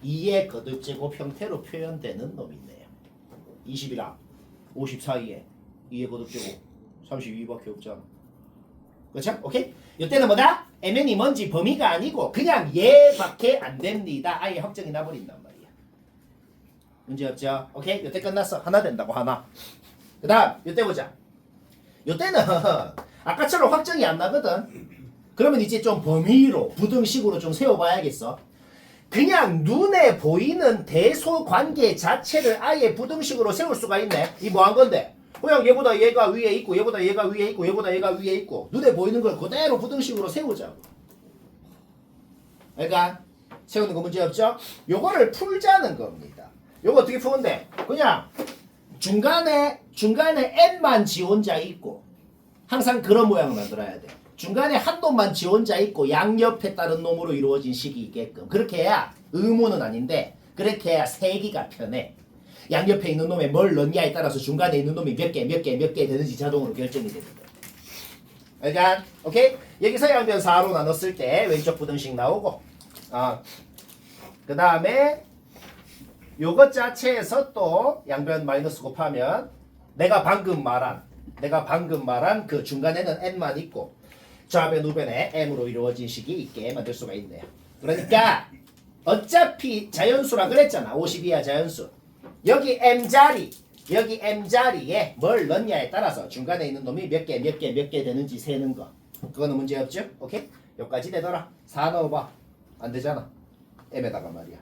2의 거듭제곱 형태로 표현되는 놈이네요. 20이랑 50 사이에 2의 거듭제곱 32밖에 없잖아. 그렇죠? 오케이? 이때는 뭐다? mn이 뭔지 범위가 아니고 그냥 얘밖에 안 됩니다. 아예 확정이 나버린단 말이야. 문제 없죠? 오케이? 이때 끝났어. 하나 된다고 하나. 그 다음 이때 보자. 이때는 아까처럼 확정이 안 나거든. 그러면 이제 좀 범위로 부등식으로 좀 세워봐야겠어. 그냥 눈에 보이는 대소 관계 자체를 아예 부등식으로 세울 수가 있네. 이 뭐 한 건데? 그냥 얘보다 얘가 위에 있고 얘보다 얘가 위에 있고 얘보다 얘가 위에 있고 눈에 보이는 걸 그대로 부등식으로 세우자고. 그러니까 세우는 거 문제 없죠? 요거를 풀자는 겁니다. 요거 어떻게 푸는데? 그냥 중간에 n만 지 혼자 있고 항상 그런 모양을 만들어야 돼. 중간에 한 놈만 지 혼자 있고 양옆에 따른 놈으로 이루어진 식이 있게끔 그렇게 해야 의무는 아닌데 그렇게 해야 세기가 편해. 양옆에 있는 놈에 뭘 넣냐에 따라서 중간에 있는 놈이 몇 개 되는지 자동으로 결정이 되거든. 그러니까 오케이? 여기서 양변 4로 나눴을 때 왼쪽 부등식 나오고 그 다음에 요것 자체에서 또 양변 마이너스 곱하면 내가 방금 말한 그 중간에는 n만 있고 좌변 우변에 m으로 이루어진 식이 있게 만들 수가 있네요. 그러니까 어차피 자연수라 그랬잖아. 50 이하 자연수. 여기 m자리에 뭘 넣냐에 따라서 중간에 있는 놈이 몇 개 되는지 세는 거. 그거는 문제 없죠? 오케이? 여기까지 되더라. 4 넣어봐. 안 되잖아. m에다가 말이야.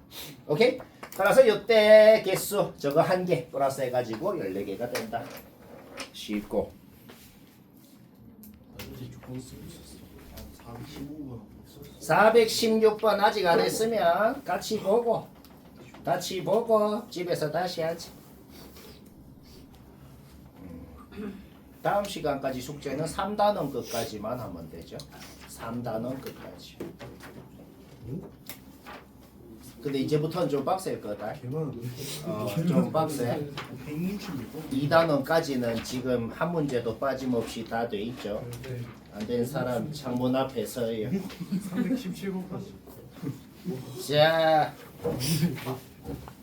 오케이? 따라서 요때 개수 저거 1개 플러스 해가지고 14개가 된다. 쉽고. 416번 아직 안 했으면 같이 보고 집에서 다시 하지. 다음 시간까지 숙제는 3단원 끝까지만 하면 되죠. 3단원 끝까지. 근데 이제부터는 좀 빡셀 거다. 개많은데. 좀 빡세. 166번. 2단원까지는 지금 한 문제도 빠짐없이 다 돼 있죠. 네. 안 된 사람 창문 앞에 서요. 317번까지. 자,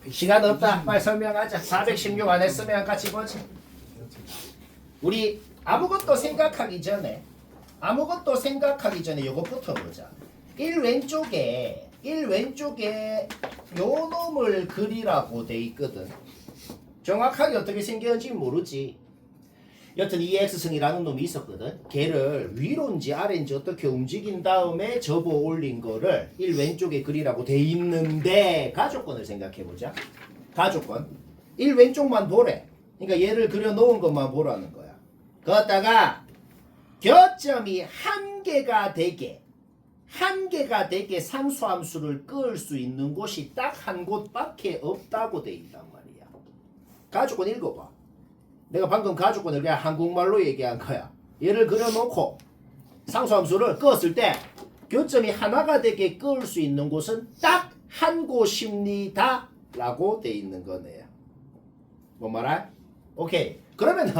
시간 없다. 빨리 설명하자. 416 안 했으면 같이 보지. 우리 아무것도 생각하기 전에 요것부터 보자. 1 왼쪽에 요 놈을 그리라고 돼 있거든. 정확하게 어떻게 생겼는지 모르지. 여튼 이 X승이라는 놈이 있었거든. 걔를 위로인지 아래인지 어떻게 움직인 다음에 접어 올린 거를 1 왼쪽에 그리라고 돼 있는데 가조건을 생각해 보자. 가조건 1 왼쪽만 보래. 그러니까 얘를 그려 놓은 것만 보라는 거야. 거기다가 교점이 한 개가 되게 상수함수를 끄을 수 있는 곳이 딱 한 곳밖에 없다고 돼 있단 말이야. 가조건 읽어봐. 내가 방금 가조건을 그냥 한국말로 얘기한 거야. 얘를 그려놓고 상수함수를 끄었을 때 교점이 하나가 되게 끄을 수 있는 곳은 딱 한 곳입니다 라고 돼 있는 거네요. 뭔 말할? 오케이. 그러면은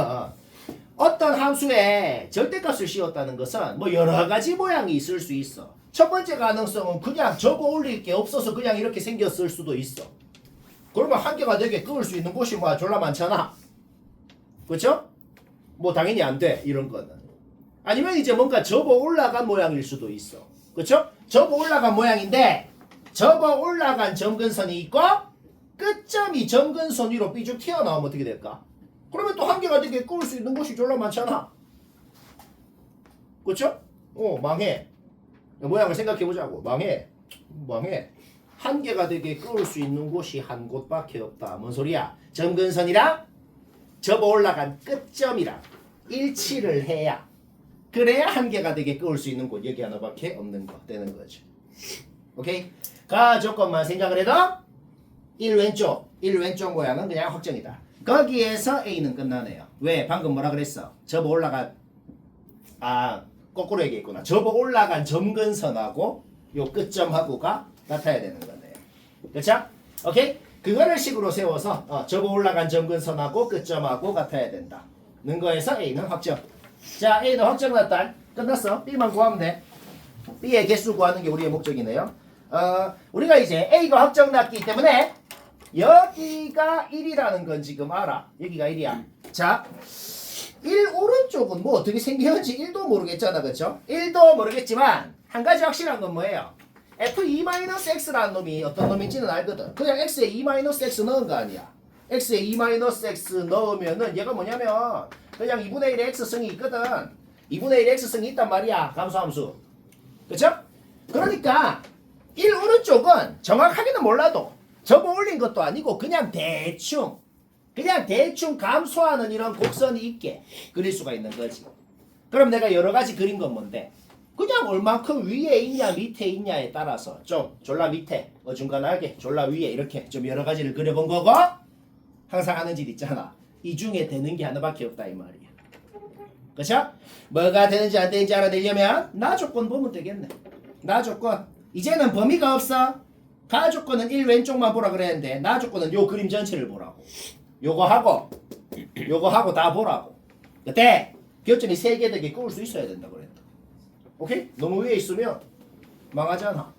어떤 함수에 절대값을 씌웠다는 것은 뭐 여러 가지 모양이 있을 수 있어. 첫 번째 가능성은 그냥 접어 올릴 게 없어서 그냥 이렇게 생겼을 수도 있어. 그러면 한 개가 되게 끄을 수 있는 곳이 뭐 졸라 많잖아. 그렇죠? 뭐 당연히 안 돼. 이런 거는. 아니면 이제 뭔가 접어 올라간 모양일 수도 있어. 그렇죠? 접어 올라간 모양인데 접어 올라간 점근선이 있고 끝점이 점근선 위로 삐죽 튀어나오면 어떻게 될까? 그러면 또 한 개가 되게 끄을 수 있는 곳이 졸라 많잖아. 그렇죠? 망해. 모양을 생각해 보자고. 망해. 한 개가 되게 끄을 수 있는 곳이 한 곳밖에 없다. 뭔 소리야? 점근선이랑 접어 올라간 끝점이랑 일치를 해야 그래야 한 개가 되게 끄을 수 있는 곳 여기 하나밖에 없는 거 되는 거죠. 오케이? 가조건만 생각을 해도 1 왼쪽 모양은 그냥 확정이다. 거기에서 A는 끝나네요. 왜? 방금 뭐라 그랬어? 접어 올라간 거꾸로 얘기했구나. 접어 올라간 점근선하고 요 끝점하고가 같아야 되는 거네요. 그렇죠? 오케이? 그거를 식으로 세워서 접어 올라간 점근선하고 끝점하고 같아야 된다. 는 거에서 A는 확정. 자, A는 확정 났다. 끝났어. B만 구하면 돼. B의 개수 구하는 게 우리의 목적이네요. 우리가 이제 A가 확정 났기 때문에 여기가 1이라는 건 지금 알아. 여기가 1이야. 자, 1 오른쪽은 뭐 어떻게 생겼는지 1도 모르겠잖아. 그렇죠? 1도 모르겠지만 한 가지 확실한 건 뭐예요? F2-X라는 놈이 어떤 놈인지는 알거든. 그냥 X에 2-X 넣은 거 아니야. X에 2-X 넣으면은 얘가 뭐냐면 그냥 2분의 1의 X승이 있거든. 2분의 1의 X승이 있단 말이야. 감소함수. 그쵸? 그러니까 1 오른쪽은 정확하게는 몰라도 접어 올린 것도 아니고 그냥 대충 감소하는 이런 곡선이 있게 그릴 수가 있는 거지. 그럼 내가 여러 가지 그린 건 뭔데? 그냥 얼만큼 위에 있냐 밑에 있냐에 따라서 좀 졸라 밑에 어중간하게 졸라 위에 이렇게 좀 여러 가지를 그려본 거고 항상 하는 짓 있잖아. 이 중에 되는 게 하나밖에 없다 이 말이야. 그쵸? 뭐가 되는지 안 되는지 알아내려면 나 조건 보면 되겠네. 나 조건. 이제는 범위가 없어. 가 조건은 1 왼쪽만 보라 그랬는데 나 조건은 요 그림 전체를 보라고. 요거 하고 다 보라고. 그때 교점이 3개 되게 끄을 수 있어야 된다 그랬다. 오케이? 너무 위에 있으면 망하잖아.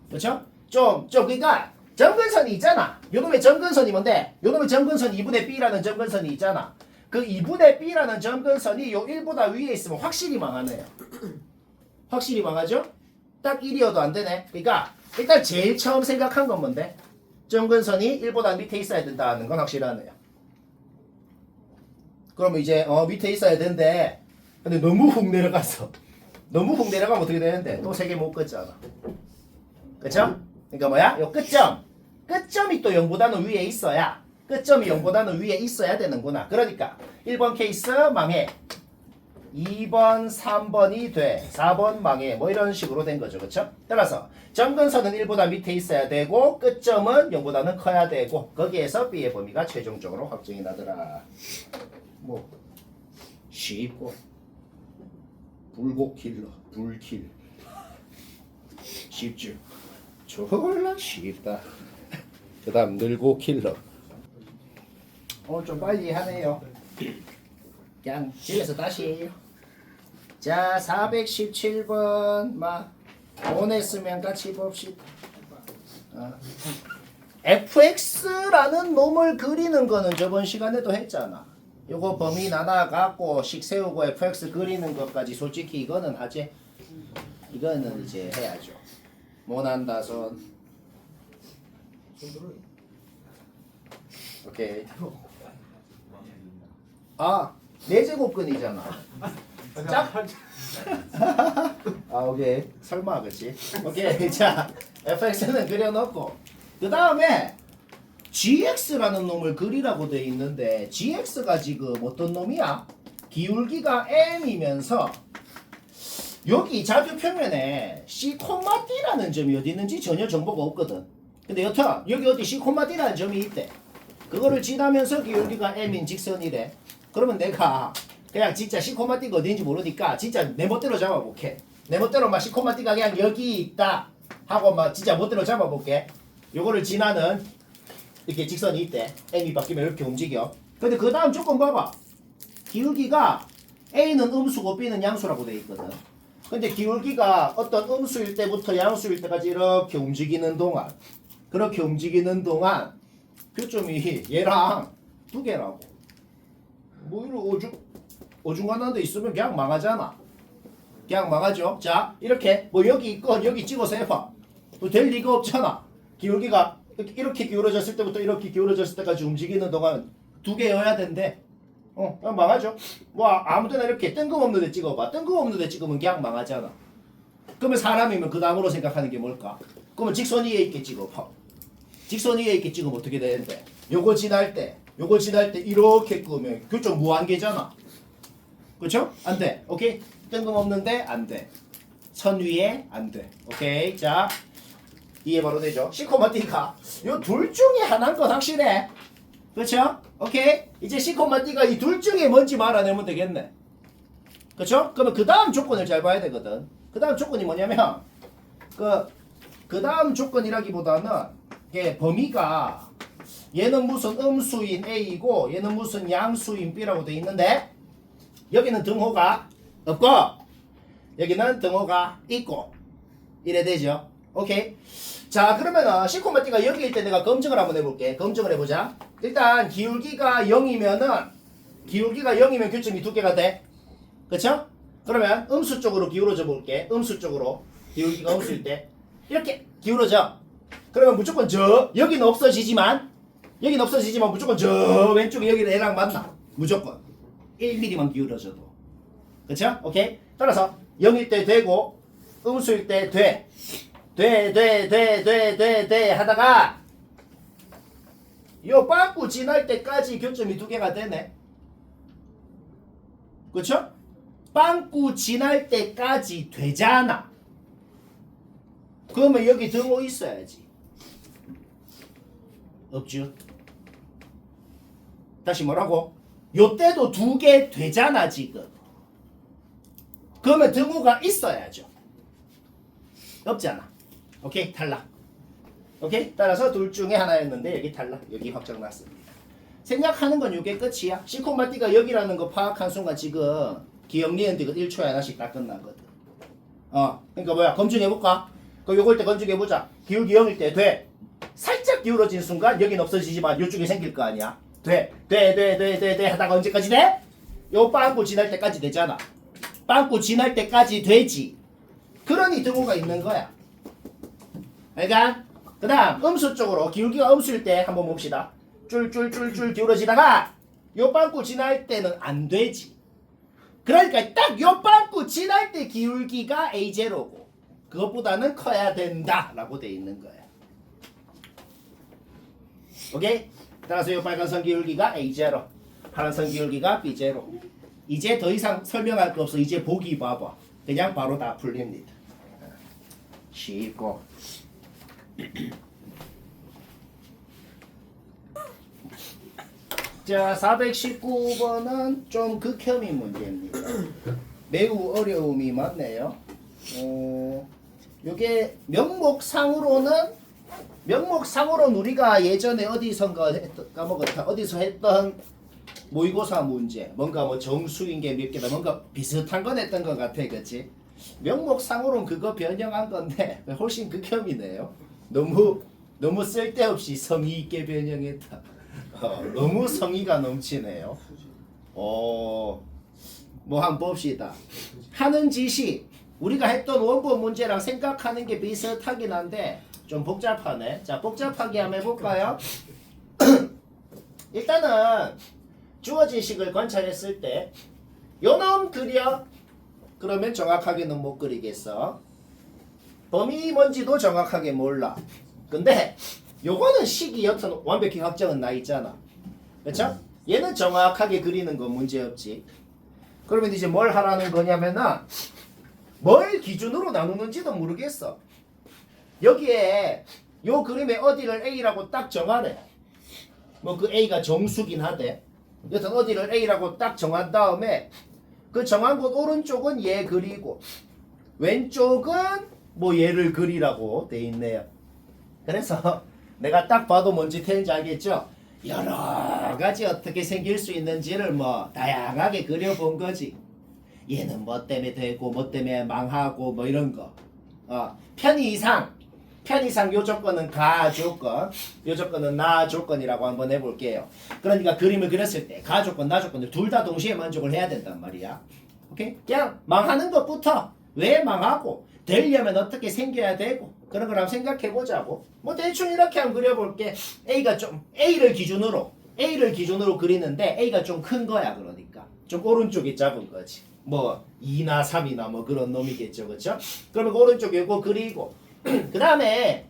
그렇죠? 좀 그러니까 점근선이 있잖아. 요놈의 점근선이 뭔데? 요놈의 점근선이 2분의 B라는 점근선이 있잖아. 그 2분의 B라는 점근선이 요 1보다 위에 있으면 확실히 망하네요. 확실히 망하죠? 딱 1이어도 안 되네. 그러니까 일단 제일 처음 생각한 건 뭔데? 점근선이 1보다 밑에 있어야 된다는 건 확실하네요. 그러면 이제 밑에 있어야 되는데 근데 너무 훅 내려갔어. 너무 훅 내려가면 어떻게 되는데? 또 3개 못 긋잖아. 그쵸? 그러니까 뭐야? 요 끝점이 또 0보다는 위에 있어야 끝점이 0보다는 위에 있어야 되는구나. 그러니까 1번 케이스 망해. 2번, 3번이 돼. 4번 망해. 뭐 이런 식으로 된 거죠. 그쵸? 따라서 점근선은 1보다 밑에 있어야 되고 끝점은 0보다는 커야 되고 거기에서 B의 범위가 최종적으로 확정이 나더라. 뭐 쉽고 불곡킬러 불킬 쉽죠. 졸라 쉽다. 그 다음 늘고킬러. 오늘 좀 빨리 하네요. 그냥 집에서 다시 해요. 자 417번 막 보냈으면 같이 봅시다. fx라는 놈을 그리는 거는 저번 시간에도 했잖아. 요거 범위 나눠갖고 식 세우고 fx 그리는 것까지 솔직히 이거는 하지. 이거는 이제 해야죠. 모난다선. 오케이. 아, 4제곱근이잖아. 짝. 아, 오케이. 설마, 그치? 오케이. 자, fx는 그려놓고. 그 다음에 gx라는 놈을 그리라고 돼 있는데, gx가 지금 어떤 놈이야? 기울기가 m이면서, 여기 좌표 표면에 C, D라는 점이 어디 있는지 전혀 정보가 없거든. 근데 여튼, 여기 어디 C, D라는 점이 있대. 그거를 지나면서 기울기가 m인 직선이래. 그러면 내가 그냥 진짜 C, D가 어딘지 모르니까 진짜 내 멋대로 잡아볼게. 내 멋대로 막 C, D가 그냥 여기 있다 하고 막 진짜 멋대로 잡아볼게. 요거를 지나는 이렇게 직선이 있대. m이 바뀌면 이렇게 움직여. 근데 그 다음 조건 봐봐. 기울기가 A는 음수고 B는 양수라고 돼 있거든. 근데 기울기가 어떤 음수일 때부터 양수일 때까지 이렇게 움직이는 동안 표점이 얘랑 두 개라고. 뭐 이런 어중간한 데 있으면 그냥 망하잖아. 그냥 망하죠. 자 이렇게 뭐 여기 있건 여기 찍어서 해봐. 뭐 될 리가 없잖아. 기울기가 이렇게 기울어졌을 때부터 이렇게 기울어졌을 때까지 움직이는 동안 두 개여야 된대. 그냥 망하죠. 뭐 아무데나 이렇게 뜬금없는 데 찍어봐. 뜬금없는 데 찍으면 그냥 망하잖아. 그러면 사람이면 그 다음으로 생각하는 게 뭘까? 그러면 직선 위에 있게 찍어봐. 직선 위에 있게 찍으면 어떻게 되는데? 요거 지날 때 이렇게 끄면 교점 무한계잖아. 그렇죠? 안 돼. 오케이? 뜬금없는데 안 돼. 선 위에 안 돼. 오케이? 자 이해 바로 되죠? C코마 D가 요 둘 중에 하나인 건 확실해. 그렇죠? 오케이? 이제 C코마 D가 이 둘 중에 뭔지 알아내면 되겠네. 그렇죠? 그러면 그 다음 조건을 잘 봐야 되거든. 그 다음 조건이 뭐냐면 그 다음 조건이라기보다는 이게 범위가 얘는 무슨 음수인 A이고 얘는 무슨 양수인 B라고 돼 있는데 여기는 등호가 없고 여기는 등호가 있고 이래 되죠. 오케이? 자 그러면은 C코마 D가 여기일 때 내가 검증을 한번 해볼게. 검증을 해보자. 일단 기울기가 0이면 교점이 두 개가 돼. 그쵸? 그러면 음수 쪽으로 기울어져 볼게. 음수 쪽으로 기울기가 음수일 때 이렇게 기울어져. 그러면 무조건 여기는 없어지지만 무조건 저 왼쪽에 여기는 얘랑 만나. 무조건 1mm만 기울어져도. 그쵸? 오케이? 따라서 0일 때 되고 음수일 때 돼 하다가 요 빵꾸 지날 때까지 교점이 두 개가 되네. 그쵸? 빵꾸 지날 때까지 되잖아. 그러면 여기 등호 있어야지. 없죠? 다시 뭐라고? 요때도 두 개 되잖아 지금. 그러면 등호가 있어야죠. 없잖아. 오케이? 탈락. 오케이? 따라서 둘 중에 하나였는데 여기 탈락. 여기 확정 났습니다. 생각하는 건 이게 끝이야. C코마 D가 여기라는 거 파악한 순간 지금 기억리은 디귿 1초에 하나씩 다 끝나거든. 그러니까 뭐야? 검증해볼까? 그럼 요걸 때 검증해보자. 기울기 0일 때 돼. 살짝 기울어진 순간 여긴 없어지지만 요쪽에 생길 거 아니야. 돼 하다가 언제까지 돼? 요 빵꾸 지날 때까지 되잖아. 빵꾸 지날 때까지 되지. 그러니 등호가 있는 거야. 그러니까 그 다음 음수 쪽으로 기울기가 음수일 때 한번 봅시다. 줄 기울어지다가 요 빵꾸 지날 때는 안 되지. 그러니까 딱 요 빵꾸 지날 때 기울기가 A0고 그것보다는 커야 된다 라고 돼 있는 거야. 오케이? 따라서 요 빨간 선 기울기가 A0 파란 선 기울기가 B0. 이제 더 이상 설명할 거 없어. 이제 보기 봐봐. 그냥 바로 다 풀립니다. 쉽고 자, 419번은 좀 극혐인 문제입니다. 매우 어려움이 많네요. 요게 명목상으로는 우리가 예전에 어디선가 까먹었다. 어디서 했던 모의고사 문제. 뭔가 뭐 정수인 게 몇 개다. 뭔가 비슷한 건 했던 것 같아. 그치? 명목상으로는 그거 변형한 건데 훨씬 극혐이네요. 너무 쓸데없이 성의 있게 변형했다. 너무 성의가 넘치네요. 뭐 한번 봅시다. 하는 짓이 우리가 했던 원본 문제랑 생각하는 게 비슷하긴 한데 좀 복잡하네. 자, 복잡하게 한번 해볼까요? 일단은 주어진 식을 관찰했을 때 요놈 그려. 그러면 정확하게는 못 그리겠어. 범위 뭔지도 정확하게 몰라. 근데 요거는 식이 여튼 완벽히 확정은 나 있잖아. 그렇죠? 얘는 정확하게 그리는 건 문제없지. 그러면 이제 뭘 하라는 거냐면은 뭘 기준으로 나누는지도 모르겠어. 여기에 요 그림의 어디를 A라고 딱 정하래. 뭐 그 A가 정수긴 하대. 여튼 어디를 A라고 딱 정한 다음에 그 정한 곳 오른쪽은 얘 그리고 왼쪽은 뭐 얘를 그리라고 돼 있네요. 그래서 내가 딱 봐도 뭔지 되는지 알겠죠? 여러 가지 어떻게 생길 수 있는지를 뭐 다양하게 그려본 거지. 얘는 뭐 때문에 되고 뭐 때문에 망하고 뭐 이런 거. 편의상 요 조건은 가 조건, 요 조건은 나 조건이라고 한번 해볼게요. 그러니까 그림을 그렸을 때 가 조건, 나 조건을 둘 다 동시에 만족을 해야 된단 말이야. 오케이? 그냥 망하는 것부터 왜 망하고 되려면 어떻게 생겨야 되고 그런 걸 한번 생각해 보자고. 뭐 대충 이렇게 한번 그려볼게. A가 좀 A를 기준으로 그리는데 A가 좀 큰 거야. 그러니까 좀 오른쪽이 작은 거지. 뭐 2나 3이나 뭐 그런 놈이겠죠. 그렇죠? 그러면 오른쪽에 이거 그리고 그 다음에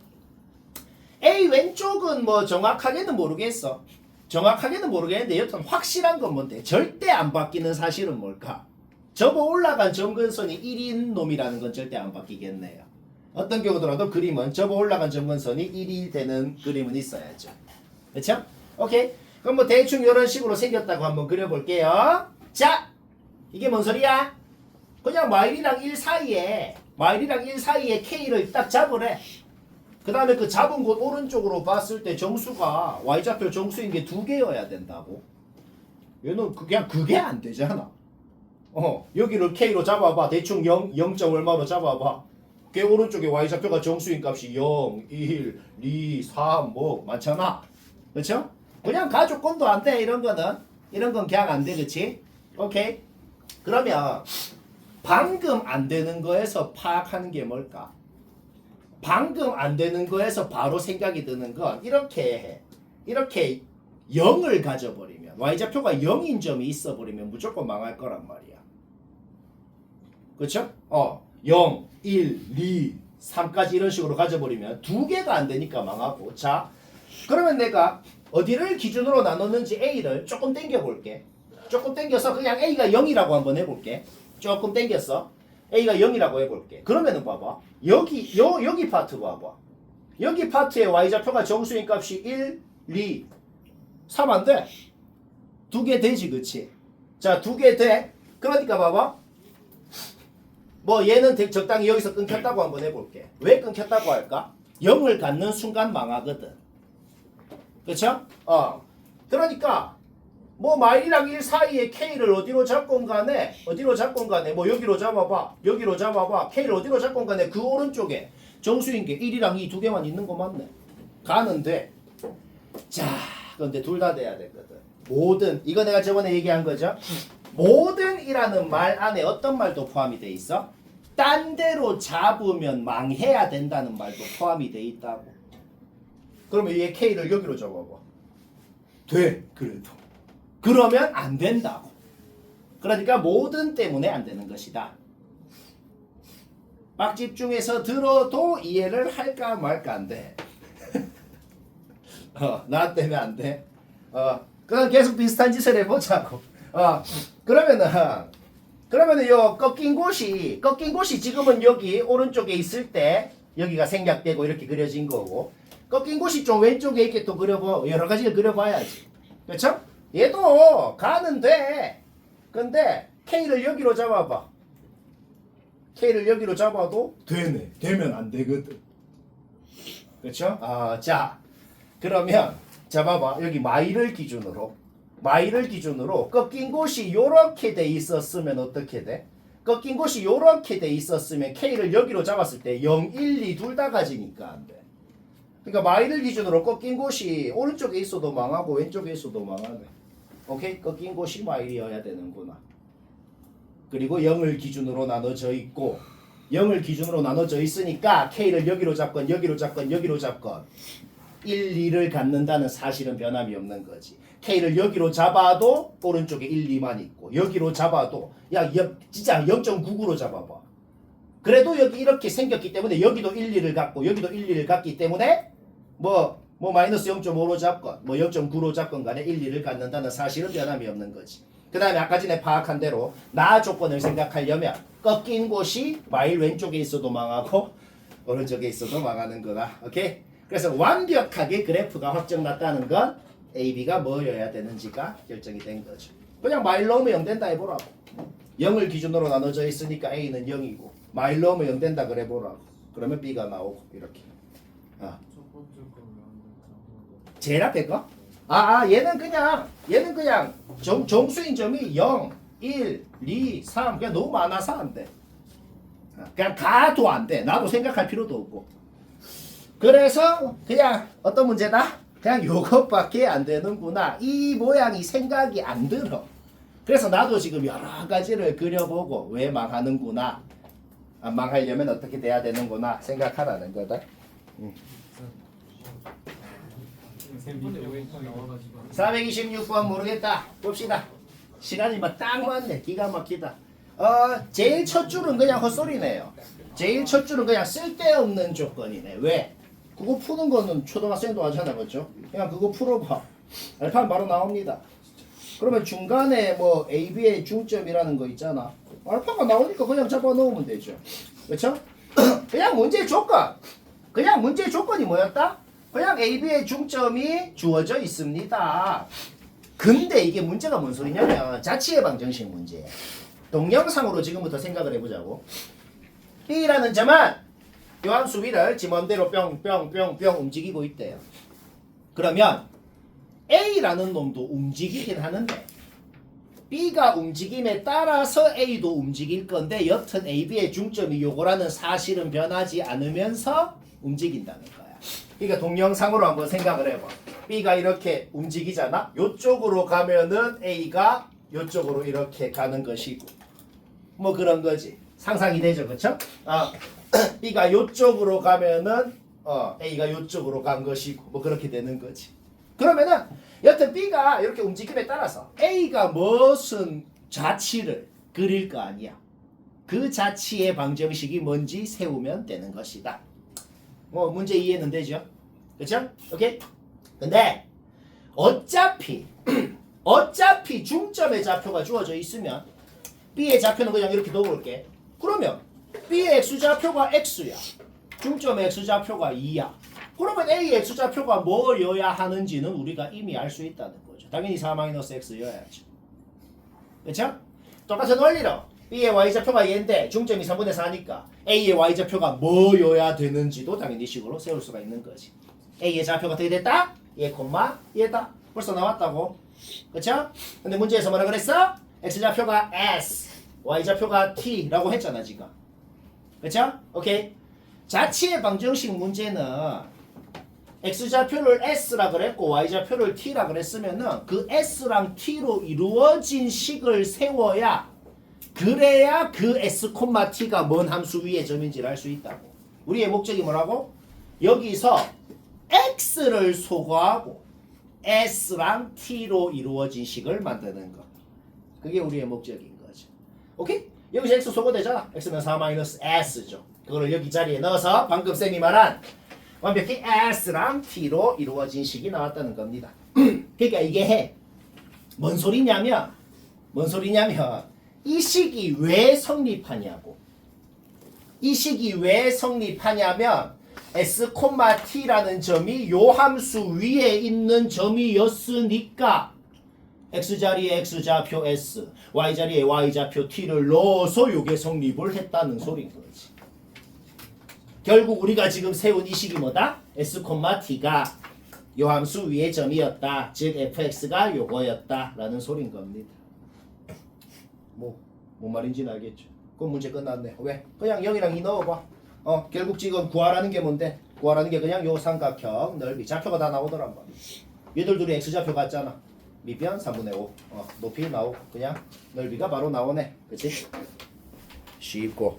A 왼쪽은 뭐 정확하게는 모르겠는데 여튼 확실한 건 뭔데? 절대 안 바뀌는 사실은 뭘까? 접어 올라간 점근선이 1인 놈이라는 건 절대 안 바뀌겠네요. 어떤 경우더라도 그림은 접어 올라간 점근선이 1이 되는 그림은 있어야죠. 그렇죠? 오케이. 그럼 뭐 대충 이런 식으로 생겼다고 한번 그려볼게요. 자, 이게 뭔 소리야? 그냥 마일이랑 1 사이에 K를 딱 잡으래. 그 다음에 그 잡은 곳 오른쪽으로 봤을 때 정수가 Y좌표 정수인 게 2개여야 된다고. 얘는 그냥 그게 안 되잖아. 여기를 K로 잡아봐. 대충 0. 얼마로 잡아봐. 걔 오른쪽에 Y좌표가 정수인 값이 0, 1, 2, 3 뭐 많잖아. 그렇죠? 그냥 가조건도 안 돼. 이런 건 그냥 안 돼. 그치? 오케이. 그러면 방금 안 되는 거에서 파악하는 게 뭘까? 방금 안 되는 거에서 바로 생각이 드는 건 이렇게 해. 이렇게 0을 가져버리면 Y좌표가 0인 점이 있어버리면 무조건 망할 거란 말이야. 그렇죠? 0, 1, 2, 3까지 이런 식으로 가져버리면 2개가 안 되니까 망하고. 자, 그러면 내가 어디를 기준으로 나눴는지 A를 조금 당겨볼게. 조금 당겨서 그냥 A가 0이라고 한번 해볼게. 조금 당겼어. A가 0이라고 해볼게. 그러면은 봐봐. 여기 파트 봐봐. 여기 파트에 Y좌표가 정수인 값이 1, 2, 3 안 돼. 2개 되지, 그치? 자, 2개 돼. 그러니까 봐봐. 뭐 얘는 적당히 여기서 끊겼다고 한번 해볼게. 왜 끊겼다고 할까? 0을 갖는 순간 망하거든. 그쵸? 그러니까 뭐 마일이랑 1 사이에 K를 어디로 잡건 간에 뭐 여기로 잡아봐. K를 어디로 잡건 간에 그 오른쪽에 정수인 게 1이랑 2 두 개만 있는 거 맞네. 가는데 자, 그런데 둘 다 돼야 되거든. 모든, 이거 내가 저번에 얘기한 거죠. 모든이라는 말 안에 어떤 말도 포함이 돼 있어? 딴 데로 잡으면 망해야 된다는 말도 포함이 돼 있다고. 그러면 얘 K를 여기로 잡아봐. 돼, 그래도. 그러면 안 된다고. 그러니까 모든 때문에 안 되는 것이다. 막 집중해서 들어도 이해를 할까 말까 안 돼. 나 때문에 안 돼. 그럼 계속 비슷한 짓을 해보자고. 그러면은 요 꺾인 곳이 지금은 여기 오른쪽에 있을 때 여기가 생략되고 이렇게 그려진 거고, 꺾인 곳이 좀 왼쪽에 있게 또 여러 가지를 그려봐야지. 그렇죠? 얘도 가는 돼. 근데 K를 여기로 잡아봐. K를 여기로 잡아도 되네. 되면 안 되거든. 그렇죠? 자 그러면 잡아봐. 여기 마이를 기준으로 꺾인 곳이 요렇게 돼 있었으면 어떻게 돼? 꺾인 곳이 요렇게 돼 있었으면 K를 여기로 잡았을 때 0, 1, 2 둘 다 가지니까 안 돼. 그러니까 마이를 기준으로 꺾인 곳이 오른쪽에 있어도 망하고 왼쪽에 있어도 망하네. 오케이? 꺾인 곳이 마일이어야 되는구나. 그리고 0을 기준으로 나눠져 있고 0을 기준으로 나눠져 있으니까 K를 여기로 잡건 여기로 잡건 여기로 잡건 1, 2를 갖는다는 사실은 변함이 없는 거지. K를 여기로 잡아도 오른쪽에 1, 2만 있고 여기로 잡아도 진짜 0.99로 잡아봐. 그래도 여기 이렇게 생겼기 때문에 여기도 1, 2를 갖고 여기도 1, 2를 갖기 때문에 뭐 마이너스 0.5로 잡건 뭐 0.9로 잡건 간에 1, 2를 갖는다는 사실은 변함이 없는 거지. 그 다음에 아까 전에 파악한 대로 나 조건을 생각하려면 꺾인 곳이 마일 왼쪽에 있어도 망하고 오른쪽에 있어도 망하는 거다. 오케이? 그래서 완벽하게 그래프가 확정났다는 건 AB가 뭐여야 되는지가 결정이 된 거죠. 그냥 마일 넣으면 0 된다 해보라고. 0을 기준으로 나눠져 있으니까 A는 0이고 마일 넣으면 0 된다 그래 보라고. 그러면 B가 나오고 이렇게. 첫 번째 거왜안 제일 앞에 거? 얘는 그냥 정수인 점이 0, 1, 2, 3 그냥 너무 많아서 안 돼. 그냥 가도 안 돼. 나도 생각할 필요도 없고. 그래서 그냥 어떤 문제다? 그냥 요것밖에 안 되는구나. 이 모양이 생각이 안 들어. 그래서 나도 지금 여러 가지를 그려보고 왜 망하는구나. 안 망하려면 어떻게 돼야 되는구나 생각하라는 거다. 426번 모르겠다. 봅시다. 시간이 막 딱 맞네. 기가 막히다. 제일 첫 줄은 그냥 헛소리네요. 제일 첫 줄은 그냥 쓸데없는 조건이네. 왜? 그거 푸는 거는 초등학생도 하잖아, 그렇죠? 그냥 그거 풀어봐. 알파는 바로 나옵니다. 그러면 중간에 뭐 A, B의 중점이라는 거 있잖아. 알파가 나오니까 그냥 잡아 넣으면 되죠. 그렇죠? 그냥 문제 조건. 그냥 문제 조건이 뭐였다? 그냥 A, B의 중점이 주어져 있습니다. 근데 이게 문제가 뭔 소리냐면 자치의 방정식 문제예요. 동영상으로 지금부터 생각을 해보자고. B라는 점은 요 함수 위를 지 맘대로 뿅뿅뿅뿅 움직이고 있대요. 그러면 A라는 놈도 움직이긴 하는데 B가 움직임에 따라서 A도 움직일 건데 여튼 A, B의 중점이 요거라는 사실은 변하지 않으면서 움직인다는 거야. 그러니까 동영상으로 한번 생각을 해봐. B가 이렇게 움직이잖아. 요쪽으로 가면은 A가 요쪽으로 이렇게 가는 것이고 뭐 그런 거지. 상상이 되죠, 그렇죠? B가 요쪽으로 가면은 A가 요쪽으로 간 것이고 뭐 그렇게 되는 거지. 그러면은 여튼 B가 이렇게 움직임에 따라서 A가 무슨 자치를 그릴 거 아니야. 그 자치의 방정식이 뭔지 세우면 되는 것이다. 뭐 문제 이해는 되죠? 그렇죠? 오케이? 근데 어차피 중점의 좌표가 주어져 있으면 B의 좌표는 그냥 이렇게 넣어볼게. 그러면 B의 x좌표가 x야. 중점의 x좌표가 2야. 그러면 A의 x좌표가 뭐여야 하는지는 우리가 이미 알 수 있다는 거죠. 당연히 4-x여야죠. 그렇죠? 똑같은 원리로 B의 y좌표가 얘인데 중점이 3분의 4니까 A의 y좌표가 뭐여야 되는지도 당연히 식으로 세울 수가 있는 거지. A의 좌표가 어떻게 됐다? 얘 콤마 얘다. 벌써 나왔다고. 그렇죠? 근데 문제에서 뭐라 그랬어? x좌표가 s, y좌표가 t라고 했잖아 지금. 그렇죠? 오케이. 자치의 방정식 문제는 x좌표를 s라 그랬고 y좌표를 t라 그랬으면은 그 s랑 t로 이루어진 식을 세워야 그래야 그 s, t가 뭔 함수 위의 점인지를 알 수 있다고. 우리의 목적이 뭐라고? 여기서 x를 소거하고 s랑 t로 이루어진 식을 만드는 거. 그게 우리의 목적인 거죠. 오케이? 여기서 x 소거되잖아. x는 4-s죠. 그거를 여기 자리에 넣어서 방금 쌤이 말한 완벽히 s랑 t로 이루어진 식이 나왔다는 겁니다. 그러니까 이게 뭔 소리냐면 이 식이 왜 성립하냐고. 이 식이 왜 성립하냐면 s, t라는 점이 요 함수 위에 있는 점이었으니까 x자리에 x좌표 s, y자리에 y좌표 t를 넣어서 요게 성립을 했다는 소린 거지. 결국 우리가 지금 세운 이 식이 뭐다? s, t가 요 함수 위의 점이었다. 즉 fx가 요거였다 라는 소린 겁니다. 뭔 말인지는 알겠죠? 그럼 문제 끝났네. 왜? 그냥 0이랑 2 넣어봐. 결국 지금 구하라는 게 뭔데? 구하라는 게 그냥 요 삼각형 넓이. 좌표가 다 나오더란 말이야. 얘들 둘이 x좌표 같잖아. 밑변 3분의 5. 높이 나오고 그냥 넓이가 바로 나오네. 그치? 쉽고.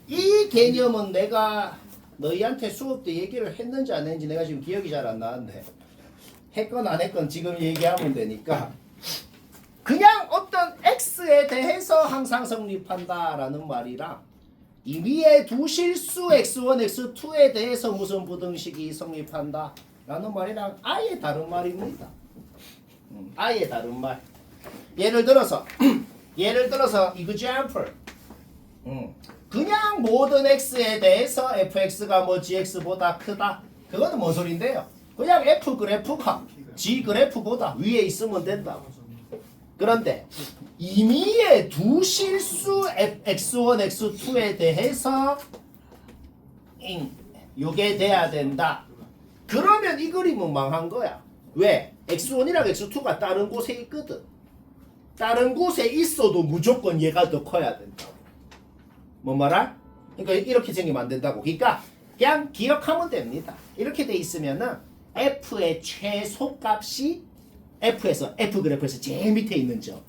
이 개념은 내가 너희한테 수업 때 얘기를 했는지 안 했는지 내가 지금 기억이 잘 안 나는데 했건 안 했건 지금 얘기하면 되니까 그냥 어떤 x에 대해서 항상 성립한다라는 말이랑 이 위에 두 실수 x1, x2에 대해서 무슨 부등식이 성립한다 라는 말이랑 아예 다른 말입니다. 아예 다른 말. 예를 들어서 example. 그냥 모든 x에 대해서 fx가 뭐 gx보다 크다. 그거는 뭔 소린데요? 그냥 f 그래프가 g 그래프보다 위에 있으면 된다고. 그런데 임의의 두 실수 x1, x2에 대해서 요게 돼야 된다. 그러면 이 그림은 망한 거야. 왜? x1이랑 x2가 다른 곳에 있거든. 다른 곳에 있어도 무조건 얘가 더 커야 된다고. 뭔 말아? 그러니까 이렇게 생기면 안 된다고. 그러니까 그냥 기억하면 됩니다. 이렇게 돼 있으면은 f의 최소값이 f에서 f 그래프에서 제일 밑에 있는 점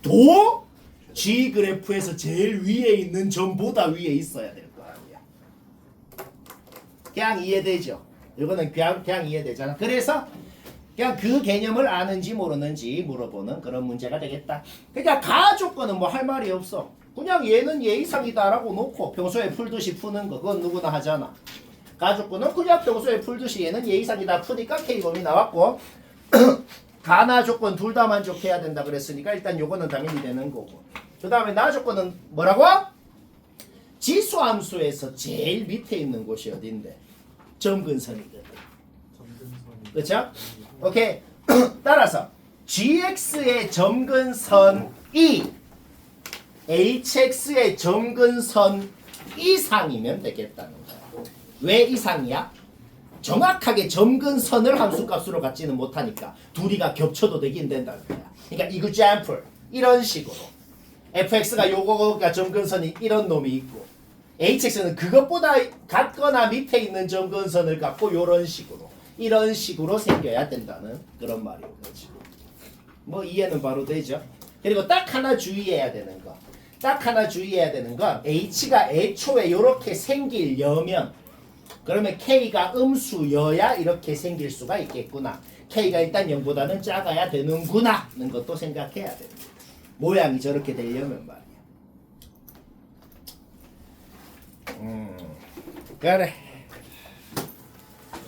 도 g 그래프에서 제일 위에 있는 점보다 위에 있어야 될 거 아니야. 그냥 이해되죠? 이거는 그냥 이해되잖아. 그래서 그냥 그 개념을 아는지 모르는지 물어보는 그런 문제가 되겠다. 그러니까 가조건은 뭐 할 말이 없어. 그냥 얘는 얘 이상이다라고 놓고 평소에 풀듯이 푸는 거 그건 누구나 하잖아. 가조건은 그냥 평소에 풀듯이 얘는 얘 이상이다 푸니까 K범위 나왔고 가나 조건 둘 다 만족해야 된다 그랬으니까 일단 요거는 당연히 되는 거고 그 다음에 나 조건은 뭐라고? 지수함수에서 제일 밑에 있는 곳이 어딘데? 점근선이거든. 그렇죠? 오케이. 따라서 gx의 점근선이 hx의 점근선 이상이면 되겠다는 거야. 왜 이상이야? 정확하게 점근선을 함수값으로 갖지는 못하니까 둘이가 겹쳐도 되긴 된다는 거야. 그러니까 example 이런 식으로 fx가 요거가 점근선이 이런 놈이 있고 hx는 그것보다 같거나 밑에 있는 점근선을 갖고 요런 식으로 이런 식으로 생겨야 된다는 그런 말인 거지. 뭐 이해는 바로 되죠. 그리고 딱 하나 주의해야 되는 거. 딱 하나 주의해야 되는 건 h가 애초에 요렇게 생기려면 그러면 k가 음수여야 이렇게 생길 수가 있겠구나. k가 일단 0보다는 작아야 되는구나 는 것도 생각해야 됩니다. 모양이 저렇게 되려면 말이야. 그래.